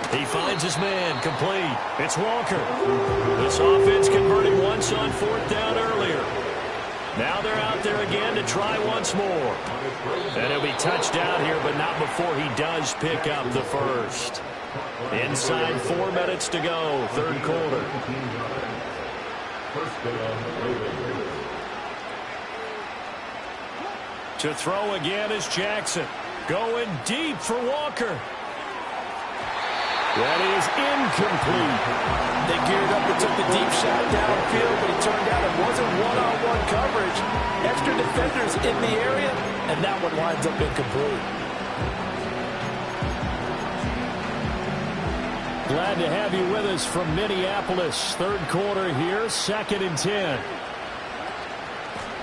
He finds his man, complete. It's Walker. This offense converting once on 4th down earlier. Now they're out there again to try once more. And he'll be touched out here, but not before he does pick up the first. Inside 4 minutes to go, 3rd quarter. To throw again is Jackson. Going deep for Walker. That is incomplete. They geared up and took the deep shot downfield, but it turned out it wasn't one-on-one coverage. Extra defenders in the area, and that one winds up incomplete. Glad to have you with us from Minneapolis. 3rd quarter here, 2nd and 10.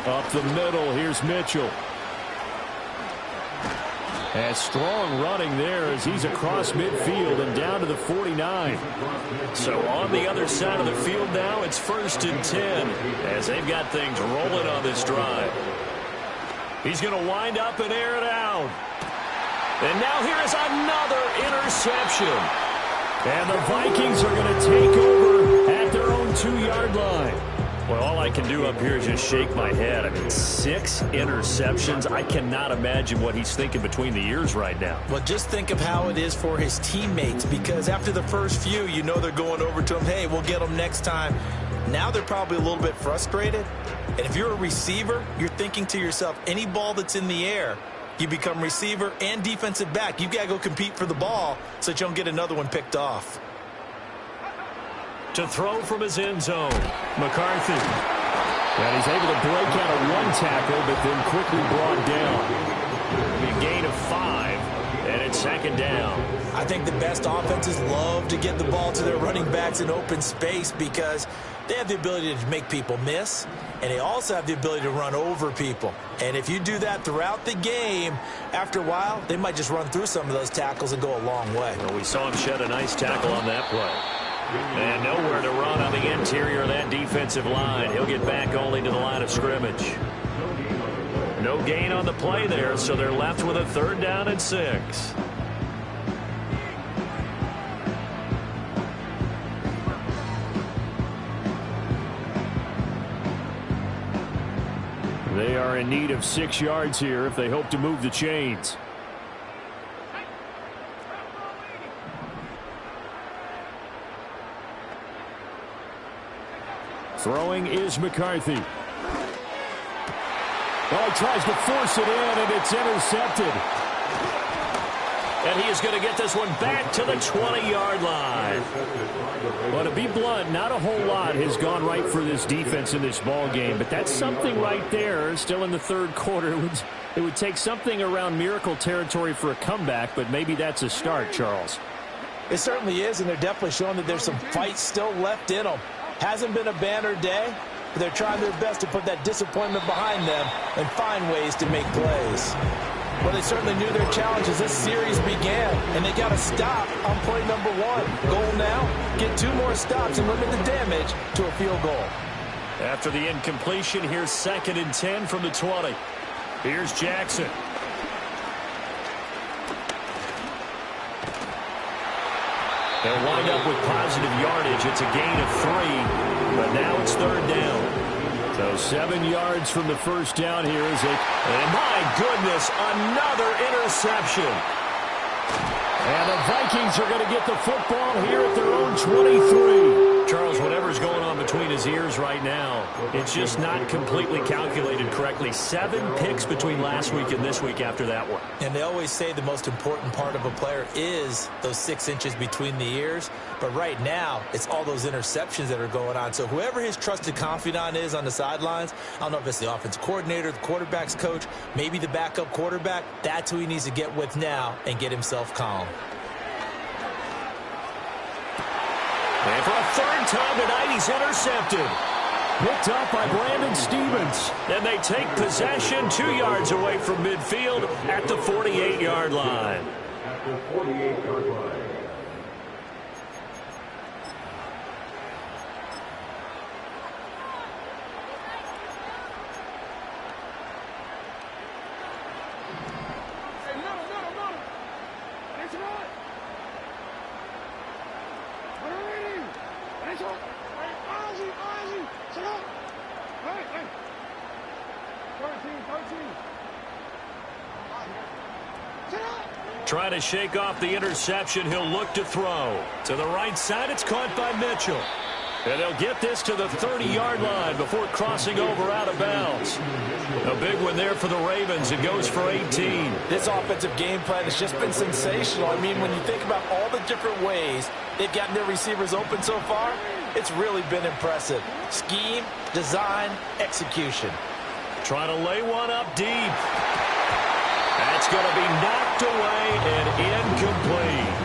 Up the middle, here's Mitchell. And strong running there as he's across midfield and down to the 49. So on the other side of the field now, it's 1st and 10 as they've got things rolling on this drive. He's going to wind up and air it out. And now here is another interception. And the Vikings are going to take over at their own 2-yard line. Well, all I can do up here is just shake my head. I mean, 6 interceptions. I cannot imagine what he's thinking between the ears right now. Well, just think of how it is for his teammates, because after the first few, you know they're going over to him, hey, we'll get them next time. Now they're probably a little bit frustrated. And if you're a receiver, you're thinking to yourself, any ball that's in the air, you become receiver and defensive back. You've got to go compete for the ball so that you don't get another one picked off. To throw from his end zone, McCarthy. And he's able to break out of 1 tackle, but then quickly brought down. A gain of 5, and it's 2nd down. I think the best offenses love to get the ball to their running backs in open space because they have the ability to make people miss, and they also have the ability to run over people. And if you do that throughout the game, after a while, they might just run through some of those tackles and go a long way. Well, we saw him shed a nice tackle on that play. And nowhere to run on the interior of that defensive line. He'll get back only to the line of scrimmage. No gain on the play there, so they're left with a 3rd down and 6. They are in need of 6 yards here if they hope to move the chains. Throwing is McCarthy. Oh, he tries to force it in, and it's intercepted. And he is going to get this one back to the 20-yard line. Well, to be blunt, not a whole lot has gone right for this defense in this ball game, but that's something right there. Still in the third quarter, it would take something around miracle territory for a comeback, but maybe that's a start, Charles. It certainly is, and they're definitely showing that there's some fight still left in them. Hasn't been a banner day, but they're trying their best to put that disappointment behind them and find ways to make plays. Well, they certainly knew their challenge as this series began, and they got to stop on play number 1. Goal now, get 2 more stops and limit the damage to a field goal. After the incompletion, here's 2nd and 10 from the 20. Here's Jackson. They'll wind up with positive yardage. It's a gain of 3, but now it's 3rd down. So 7 yards from the first down here is it. And my goodness, another interception. And the Vikings are going to get the football here at their own 23. Charles, whatever's going on between his ears right now, it's just not completely calculated correctly. 7 picks between last week and this week after that one. And they always say the most important part of a player is those 6 inches between the ears. But right now, it's all those interceptions that are going on. So whoever his trusted confidant is on the sidelines, I don't know if it's the offensive coordinator, the quarterback's coach, maybe the backup quarterback, that's who he needs to get with now and get himself calm. And for a 3rd time tonight, he's intercepted. Picked up by Brandon Stephens. And they take possession 2 yards away from midfield at the 48-yard line. At the 48-yard line. Trying to shake off the interception. He'll look to throw. To the right side, it's caught by Mitchell. And they'll get this to the 30-yard line before crossing over out of bounds. A big one there for the Ravens. It goes for 18. This offensive game plan has just been sensational. I mean, when you think about all the different ways they've gotten their receivers open so far, it's really been impressive. Scheme, design, execution. Trying to lay one up deep. That's going to be knocked away and incomplete.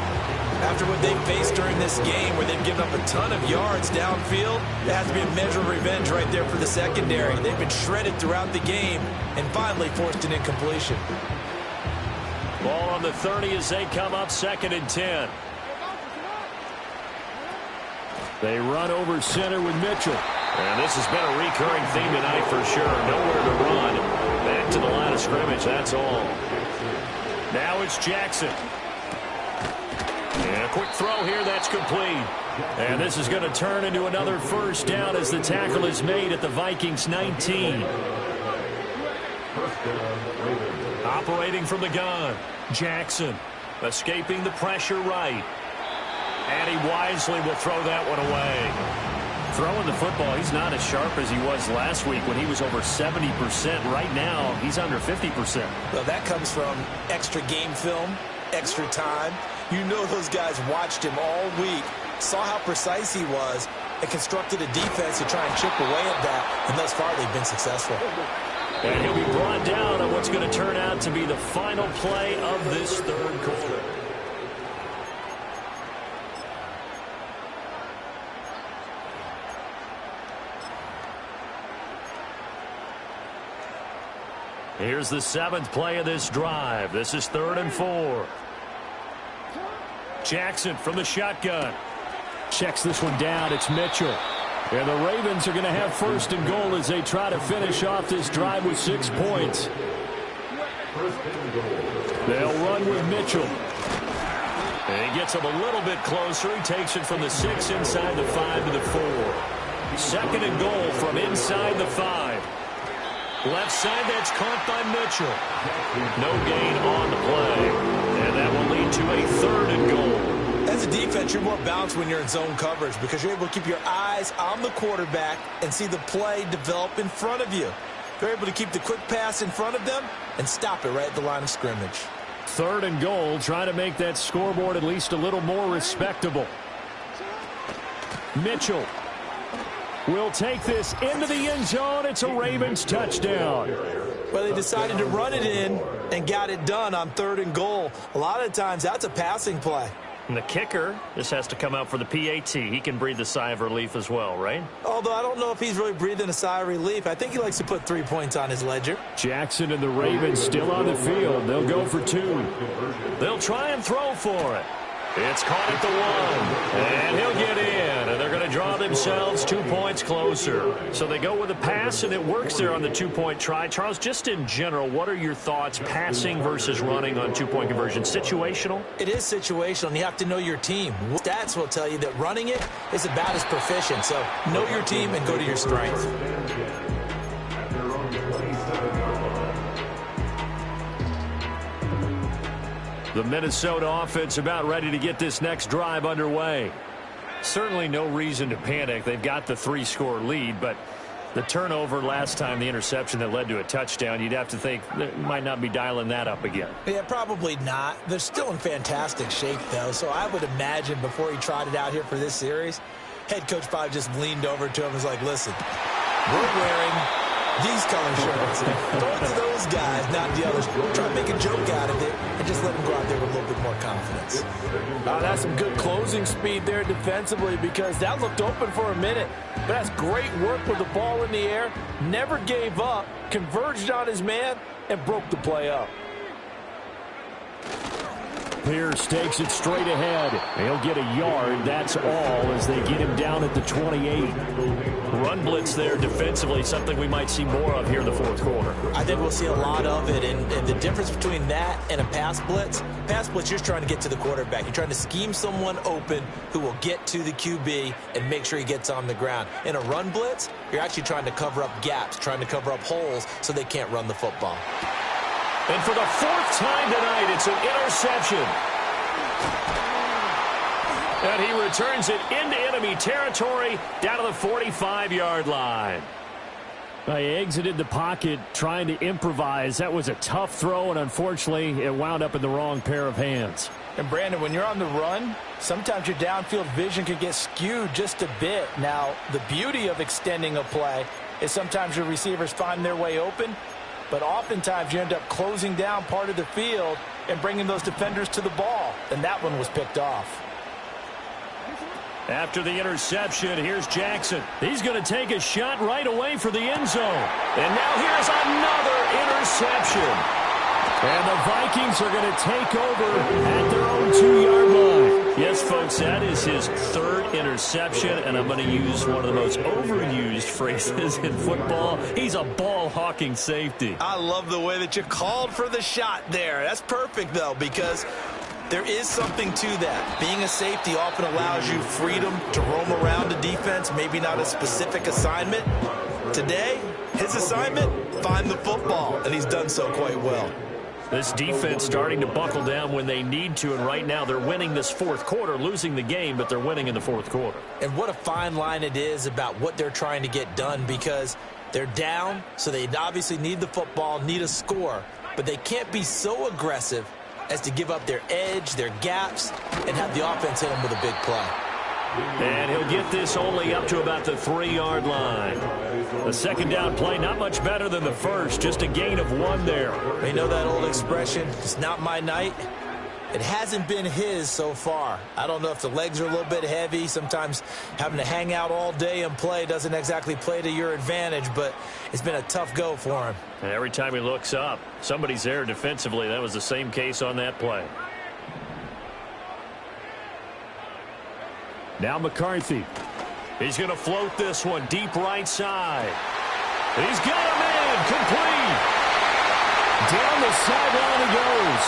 After what they've faced during this game where they've given up a ton of yards downfield, there has to be a measure of revenge right there for the secondary. They've been shredded throughout the game and finally forced an incompletion. Ball on the 30 as they come up 2nd and 10. They run over center with Mitchell. And this has been a recurring theme tonight for sure. Nowhere to run. Back to the line of scrimmage, that's all. Now it's Jackson. And a quick throw here, that's complete. And this is going to turn into another 1st down as the tackle is made at the Vikings 19. Operating from the gun, Jackson escaping the pressure right. And he wisely will throw that one away. Throwing the football, he's not as sharp as he was last week when he was over 70%. Right now, he's under 50%. Well, that comes from extra game film, extra time. You know those guys watched him all week, saw how precise he was, and constructed a defense to try and chip away at that, and thus far they've been successful. And he'll be brought down on what's going to turn out to be the final play of this 3rd quarter. Here's the 7th play of this drive. This is 3rd and 4. Jackson from the shotgun. Checks this one down. It's Mitchell. And the Ravens are going to have 1st and goal as they try to finish off this drive with 6 points. They'll run with Mitchell. And he gets him a little bit closer. He takes it from the 6 inside the 5 to the 4. 2nd and goal from inside the 5. Left side, that's caught by Mitchell. No gain on the play. And that will lead to a 3rd and goal. As a defense, you're more balanced when you're in zone coverage because you're able to keep your eyes on the quarterback and see the play develop in front of you. They're able to keep the quick pass in front of them and stop it right at the line of scrimmage. 3rd and goal, trying to make that scoreboard at least a little more respectable. Mitchell will take this into the end zone. It's a Ravens touchdown. Well, they decided to run it in and got it done on 3rd and goal. A lot of times, that's a passing play. And the kicker, this has to come out for the PAT. He can breathe a sigh of relief as well, right? Although I don't know if he's really breathing a sigh of relief. I think he likes to put 3 points on his ledger. Jackson and the Ravens still on the field. They'll go for 2. They'll try and throw for it. It's caught at the 1, and he'll get in, and they're going to draw themselves 2 points closer. So they go with a pass, and it works there on the 2-point try. Charles, just in general, what are your thoughts passing versus running on 2-point conversion? Situational? It is situational, and you have to know your team. Stats will tell you that running it is about as proficient. So know your team and go to your strength. The Minnesota offense about ready to get this next drive underway. Certainly no reason to panic. They've got the 3-score lead, but the turnover last time, the interception that led to a touchdown, you'd have to think they might not be dialing that up again. Yeah, probably not. They're still in fantastic shape, though, so I would imagine before he trotted out here for this series, head coach probably just leaned over to him and was like, listen, we're wearing these color shirts. Throw it to those guys, not the others. Try to make a joke out of it and just let them go out there with a little bit more confidence. That's some good closing speed there defensively because that looked open for a minute. But that's great work with the ball in the air. Never gave up, converged on his man, and broke the play up. Pierce takes it straight ahead. He'll get a yard. That's all as they get him down at the 28. Run blitz there defensively, something we might see more of here in the 4th quarter. I think we'll see a lot of it, and the difference between that and a pass blitz, you're trying to get to the quarterback. You're trying to scheme someone open who will get to the QB and make sure he gets on the ground. In a run blitz, you're actually trying to cover up gaps, trying to cover up holes so they can't run the football. And for the 4th time tonight, it's an interception. And he returns it into enemy territory down to the 45-yard line. He exited the pocket trying to improvise. That was a tough throw, and unfortunately, it wound up in the wrong pair of hands. And, Brandon, when you're on the run, sometimes your downfield vision can get skewed just a bit. Now, the beauty of extending a play is sometimes your receivers find their way open, but oftentimes you end up closing down part of the field and bringing those defenders to the ball, and that one was picked off. After the interception, here's Jackson. He's going to take a shot right away for the end zone. And now here's another interception. And the Vikings are going to take over at their own 2-yard line. Yes, folks, that is his 3rd interception, and I'm going to use one of the most overused phrases in football. He's a ball-hawking safety. I love the way that you called for the shot there. That's perfect, though, because there is something to that. Being a safety often allows you freedom to roam around the defense, maybe not a specific assignment. Today, his assignment, find the football, and he's done so quite well. This defense starting to buckle down when they need to, and right now they're winning this 4th quarter, losing the game, but they're winning in the 4th quarter. And what a fine line it is about what they're trying to get done, because they're down, so they obviously need the football, need a score, but they can't be so aggressive as to give up their edge, their gaps, and have the offense hit them with a big play. And he'll get this only up to about the 3-yard line. The 2nd down play, not much better than the first, just a gain of 1 there. You know that old expression, it's not my night? It hasn't been his so far. I don't know if the legs are a little bit heavy. Sometimes having to hang out all day and play doesn't exactly play to your advantage, but it's been a tough go for him. And every time he looks up, somebody's there defensively. That was the same case on that play. Now McCarthy. He's going to float this one deep right side. He's got a man complete. Down the sideline he goes.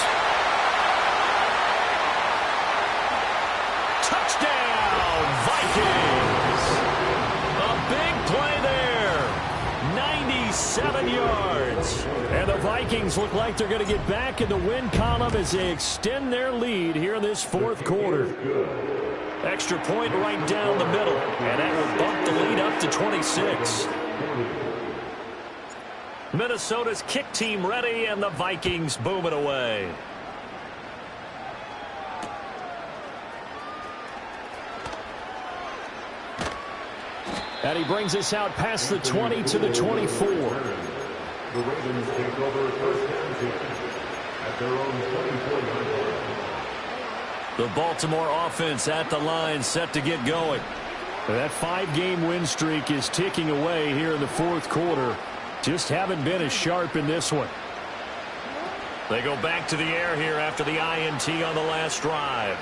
Touchdown, Vikings. A big play there. 97 yards. And the Vikings look like they're going to get back in the win column as they extend their lead here in this 4th quarter. Extra point right down the middle, and that will bump the lead up to 26. Minnesota's kick team ready, and the Vikings boom it away. And he brings us out past the 20 to the 24. The Ravens take over first and 10 at their own 24-yard line. The Baltimore offense at the line, set to get going. That 5-game win streak is ticking away here in the fourth quarter. Just haven't been as sharp in this one. They go back to the air here after the INT on the last drive.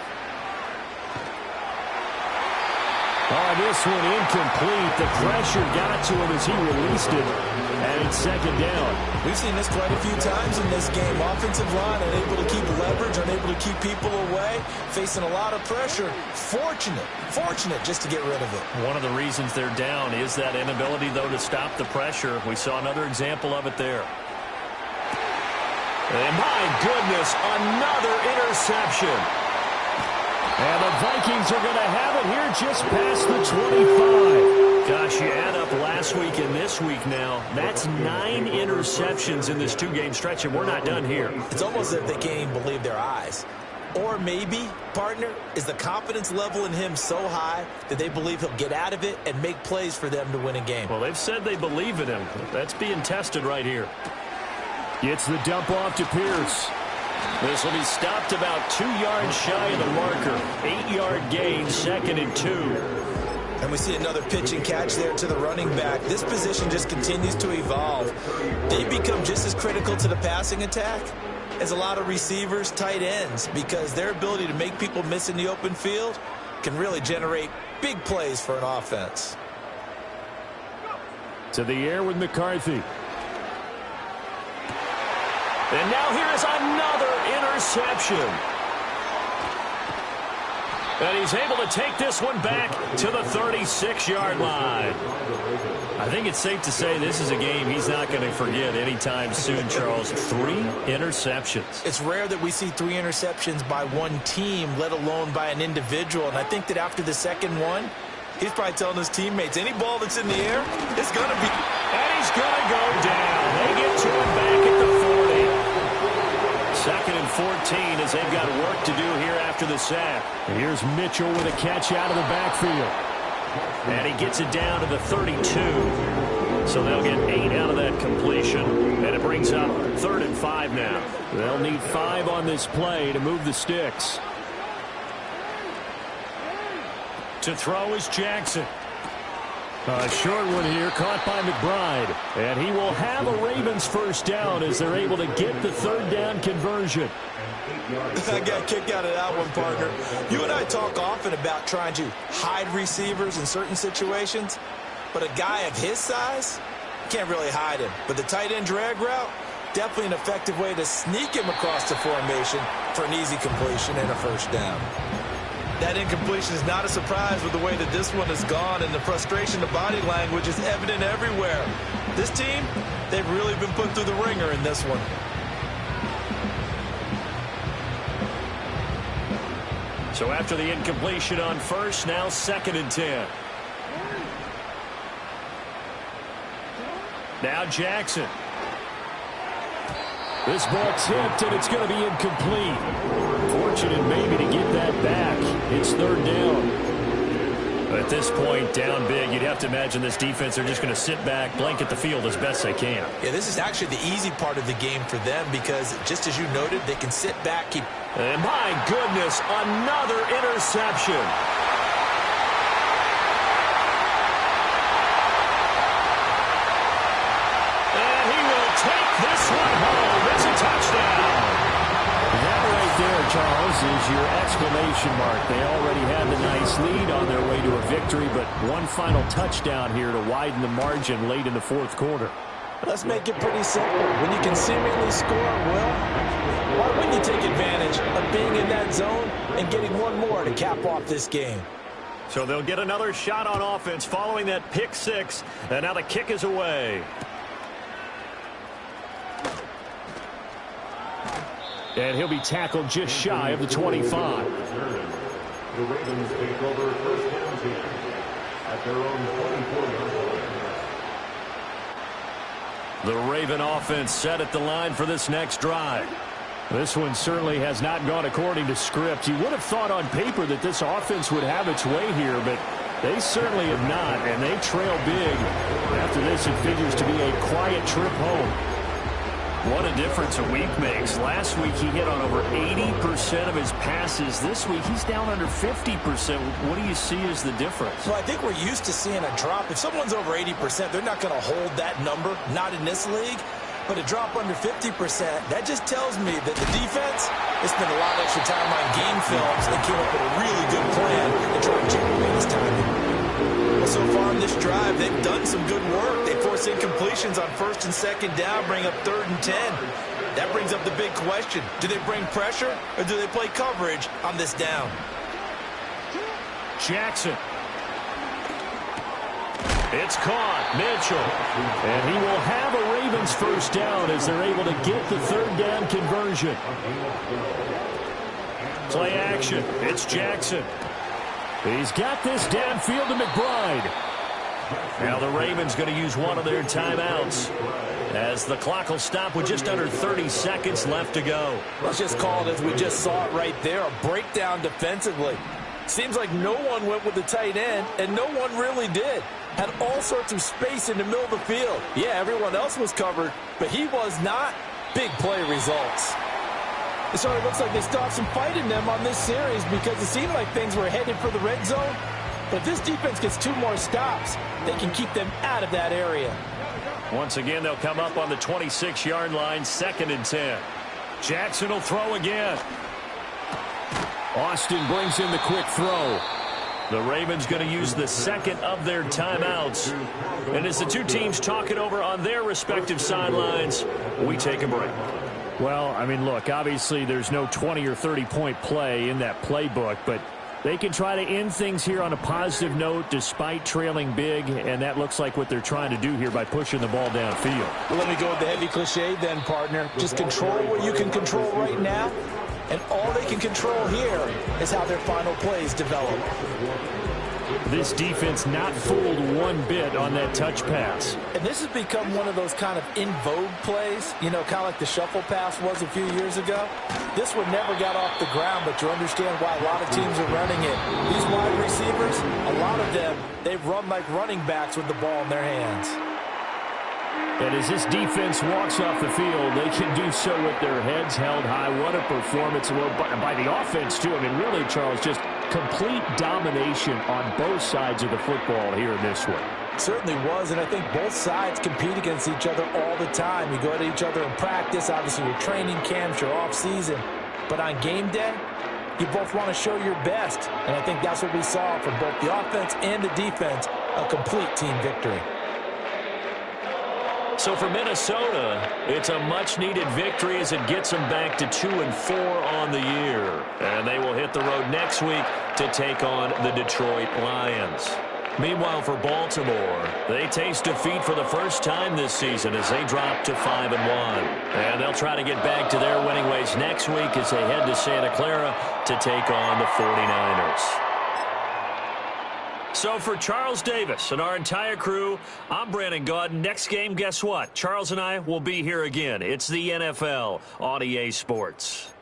Oh, this one incomplete. The pressure got to him as he released it, and it's second down. We've seen this quite a few times in this game. Offensive line unable to keep leverage, unable to keep people away, facing a lot of pressure. Fortunate just to get rid of it. One of the reasons they're down is that inability, though, to stop the pressure. We saw another example of it there. And my goodness, another interception. And the Vikings are going to have it here just past the 25. Gosh, you add up last week and this week now. That's 9 interceptions in this 2-game stretch, and we're not done here. It's almost as if they can't even believe their eyes. Or maybe, partner, is the confidence level in him so high that they believe he'll get out of it and make plays for them to win a game. Well, they've said they believe in him. That's being tested right here. Gets the dump off to Pierce. This will be stopped about 2 yards shy of the marker. 8-yard gain, 2nd and 2. And we see another pitch and catch there to the running back. This position just continues to evolve. They become just as critical to the passing attack as a lot of receivers, tight ends, because their ability to make people miss in the open field can really generate big plays for an offense. To the air with McCarthy. And now here is another interception. And he's able to take this one back to the 36-yard line. I think it's safe to say this is a game he's not going to forget anytime soon, Charles. 3 interceptions. It's rare that we see 3 interceptions by one team, let alone by an individual. And I think that after the second one, he's probably telling his teammates, any ball that's in the air, it's going to be... And he's going to go down. They get to him back at the 40. 2nd and 14 as they've got work to do here after the sack. And here's Mitchell with a catch out of the backfield. And he gets it down to the 32. So they'll get 8 out of that completion. And it brings up 3rd and 5 now. They'll need 5 on this play to move the sticks. To throw is Jackson. A short one here, caught by McBride. And he will have a Ravens first down as they're able to get the 3rd down conversion. I got a kick out of that one, partner. You and I talk often about trying to hide receivers in certain situations, but a guy of his size, can't really hide him. But the tight end drag route, definitely an effective way to sneak him across the formation for an easy completion and a first down. That incompletion is not a surprise with the way that this one has gone, and the frustration, the body language is evident everywhere. This team, they've really been put through the ringer in this one. So after the incompletion on first, now 2nd and 10. Now Jackson. This ball tipped, and it's going to be incomplete. Fortunate maybe to get that back. It's 3rd down. At this point, down big, you'd have to imagine this defense, they're just going to sit back, blanket the field as best they can. Yeah, this is actually the easy part of the game for them because, just as you noted, they can sit back, keep... And my goodness, another interception. And he will take this one home. It's a touchdown. That right there, Charles, is your exclamation mark. They already had the nice lead on their way to a victory, but one final touchdown here to widen the margin late in the 4th quarter. Let's make it pretty simple. When you can seemingly score, why wouldn't you take advantage of being in that zone and getting one more to cap off this game? So they'll get another shot on offense following that pick 6, and now the kick is away. And he'll be tackled just shy of the 25. The Ravens take over first and 10 at their own 24-yard line. The Raven offense set at the line for this next drive. This one certainly has not gone according to script. You would have thought on paper that this offense would have its way here, but They certainly have not, and they trail big. After this, it figures to be a quiet trip home. What a difference a week makes. Last week, he hit on over 80% of his passes. This week, he's down under 50%. What do you see as the difference? Well, I think we're used to seeing a drop. If someone's over 80%, they're not going to hold that number, not in this league. But a drop under 50%, that just tells me that the defense has spent a lot of extra time on game films and came up with a really good plan to try and chip away this time. Well, so far on this drive, they've done some good work. They force incompletions on 1st and 2nd down, bring up 3rd and 10. That brings up the big question. Do they bring pressure or do they play coverage on this down? Jackson. It's caught. Mitchell. And he will have a Ravens first down as they're able to get the 3rd down conversion. Play action. It's Jackson. He's got this downfield to McBride. Now the Ravens going to use one of their timeouts as the clock will stop with just under 30 seconds left to go. Let's just call it as we just saw it right there, a breakdown defensively. Seems like no one went with the tight end, and no one really did. Had all sorts of space in the middle of the field. Yeah, everyone else was covered, but he was not. Big play results. It sort of looks like they still have some fight in them on this series because it seemed like things were headed for the red zone. But if this defense gets 2 more stops, they can keep them out of that area. Once again, they'll come up on the 26-yard line, 2nd and 10. Jackson will throw again. Austin brings in the quick throw. The Ravens going to use the 2nd of their timeouts. And as the two teams talk it over on their respective sidelines, we take a break. Well, I mean, look, obviously there's no 20 or 30-point play in that playbook, but they can try to end things here on a positive note despite trailing big, and that looks like what they're trying to do here by pushing the ball downfield. Well, let me go with the heavy cliche then, partner. Just control what you can control right now, and all they can control here is how their final plays develop. This defense not fooled one bit on that touch pass. And this has become one of those kind of in vogue plays, you know, kind of like the shuffle pass was a few years ago. This one never got off the ground, but you understand why a lot of teams are running it. These wide receivers, a lot of them, they've run like running backs with the ball in their hands. And as this defense walks off the field, they can do so with their heads held high. What a performance by the offense, too. I mean, really, Charles, just complete domination on both sides of the football here in this one. Certainly was, and I think both sides compete against each other all the time. You go at each other in practice, obviously your training camps, your off-season. But on game day, you both want to show your best. And I think that's what we saw from both the offense and the defense, a complete team victory. So for Minnesota, it's a much-needed victory as it gets them back to 2-4 on the year. And they will hit the road next week to take on the Detroit Lions. Meanwhile, for Baltimore, they taste defeat for the first time this season as they drop to 5-1. And they'll try to get back to their winning ways next week as they head to Santa Clara to take on the 49ers. So for Charles Davis and our entire crew, I'm Brandon Gaudin. Next game, guess what? Charles and I will be here again. It's the NFL on EA Sports.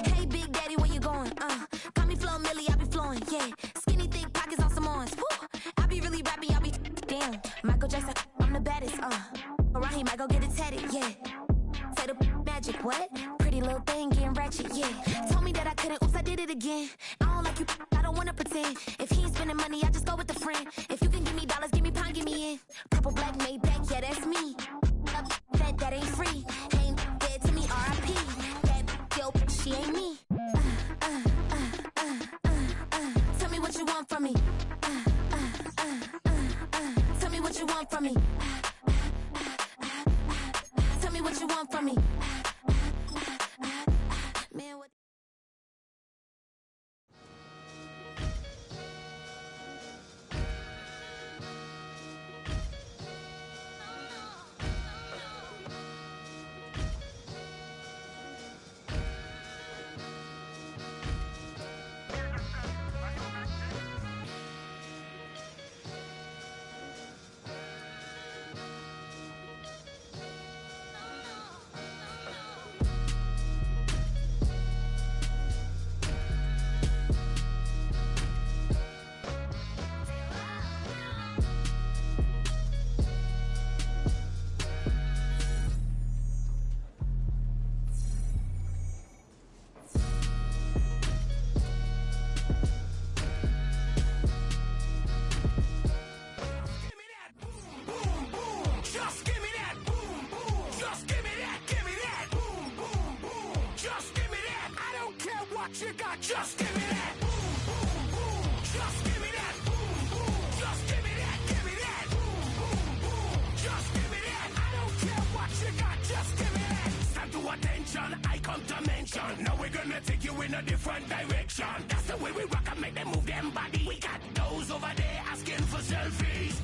Hey, Big Daddy, where you going? Call me Flo Milli, I be flowing, yeah. Skinny, thick pockets on some ones. Woo! I be really rapping, y'all be damn. Michael Jackson, I'm the baddest, Around here, might go get it tatted, yeah. Say the magic, what? Pretty little thing getting ratchet, yeah. Told me that I couldn't, oops, I did it again. I don't like you, I don't wanna pretend. If he ain't spending money, I just go with a friend. If you can give me dollars, give me pound, give me in. Purple, black, made back, yeah, that's me. That ain't free. Ain't dead to me, R.I.P. That yo, she ain't me. Tell me what you want from me. Tell me what you want from me. Tell me what you want from me. Man, what? You got, just give me that. Boom, boom, boom. Just give me that. Boom, boom. Just give me that. Give me that. Boom, boom, boom. Just give me that. I don't care what you got. Just give me that. Stand to attention. I come to mention. Now we're gonna take you in a different direction. That's the way we rock and make them move them body. We got those over there asking for selfies.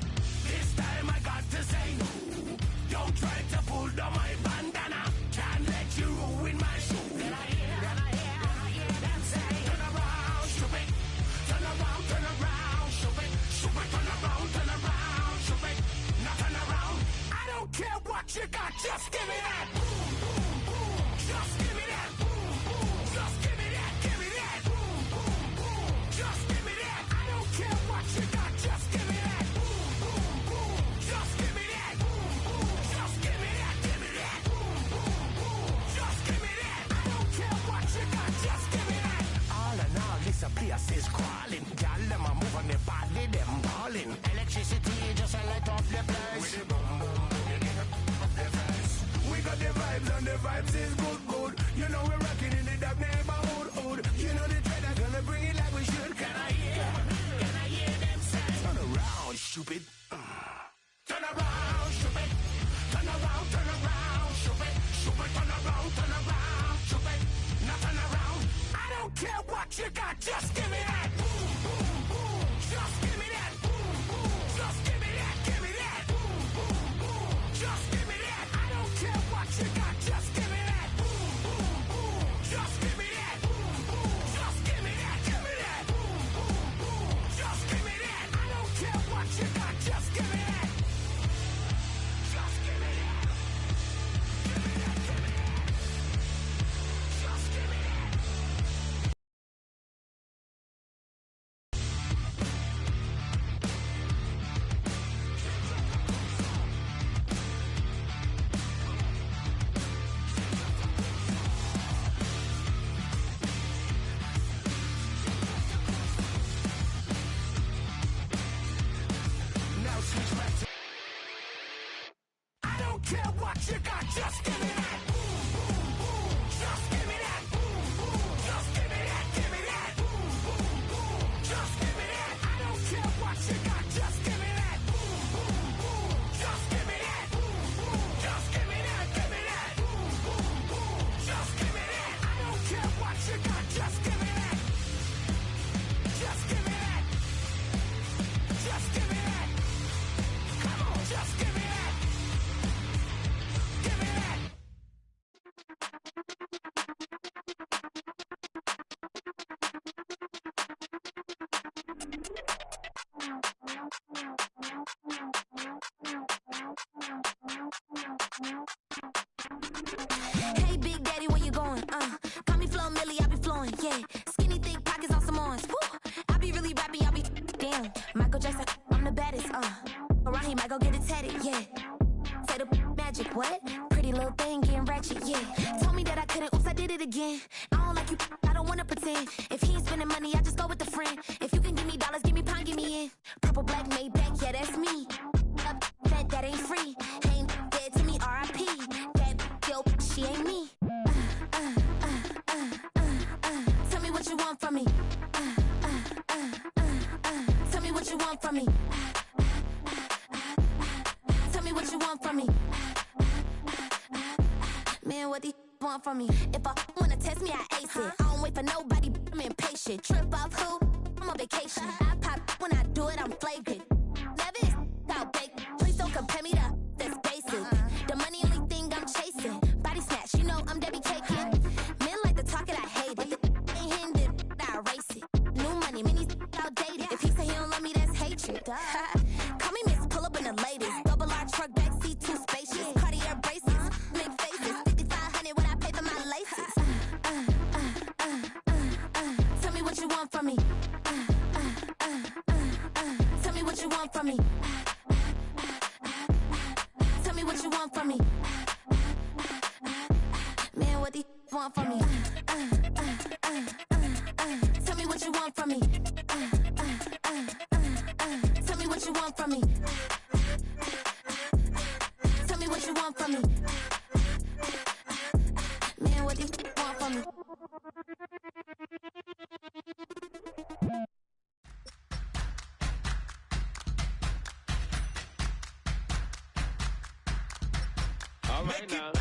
This time I got to say, don't try to pull down my bandana. Can't let you ruin my shoe. Care what you got, just give me that. Boom, boom, boom. Just give me that. Boom, boom. Just give me that. Give me that. Boom, boom, boom. Just give me that. I don't care what you got, just give me that. Boom, boom, boom. Just give me that. Boom, boom. Just give me that. Give me that. Boom, boom, boom. Just give me that. I don't care what you got, just give me that. All in all, this place is crawling. Y'all them a move on the body, them balling. Electricity just a light off the place. The vibes and the vibes is good, good. You know we're rocking in the dark neighborhood, hood. You know the dread are gonna bring it like we should. Can I hear them say? Turn around, stupid. Turn around, stupid. Turn around, stupid. Stupid, turn around, stupid. Now turn around. I don't care what you got, just give me that. Boom, boom, boom. Just give me that. Boom, boom. Just give me that. Give me that. Boom, boom, boom. Just give me that. I don't care what you got, just give me that. Boom, boom, boom. Just give me that. Boom, boom. Just give me that. Give me that. Boom, boom, boom. Just give me that. I don't care what you got, just give me that. Just give me that. Give me that. Give me that. Just give me that. Care what you got, just give me that. Boom, boom, boom. Just give me that. Boom, boom. Just give me that. Give me that. Boom, boom, boom. Just give me that. I don't care what you got, just give me that. Boom, boom, boom. Just give me that. Boom, boom. Just give me that. Give me that. Boom, boom, boom. Just give me that. I don't care what you got, just give me that. Just give me that. Just give me that. Come on, just give me that. Give me that. Hey, Big Daddy, where you going? Call me Flo Millie, I be flowing, yeah. Skinny, thick pockets on Samoans. Woo! I be really rapping, I be damn. Michael Jackson, I'm the baddest, Around here, might go get it tatted, yeah. Say the magic, what? Pretty little thing getting ratchet, yeah. Told me that I couldn't, oops, I did it again. I don't like you, I don't wanna pretend. If he ain't spending money, I just go with a friend. If you can give me dollars, give me pound, give me in. Purple, black, Maybach, yeah, that's me. That ain't free. Ain't dead to me, R.I.P. That yo, she ain't me. Tell me what you want from me. Tell me what you want from me. Tell me what you want from me. Man, what do you want from me? If I wanna test me, I ace it. I don't wait for nobody, I'm impatient. Trip off who? I'm on vacation. I pop when I do it, I'm flagrant. Never is out bake. Please don't compare me to that's basic. The money only thing I'm chasing. Body snatch, you know I'm Debbie Cakin. Men like to talk it, I hate it. Ain't hindered, I erase it. New money, many outdated. If he say he don't love me, that's hatred. Call me Miss, pull up in the latest. Double R truck, backseat, too spacious. Cartier braces, make faces. 5,500 when I pay for my laces. Tell me what you want from me. Tell me what you want from me. Tell me what you want from me. Man, what do you want from me? Tell me what you want from me. Tell me what you want from me. Tell me what you want from me. Man, what do you want from me? All right, now,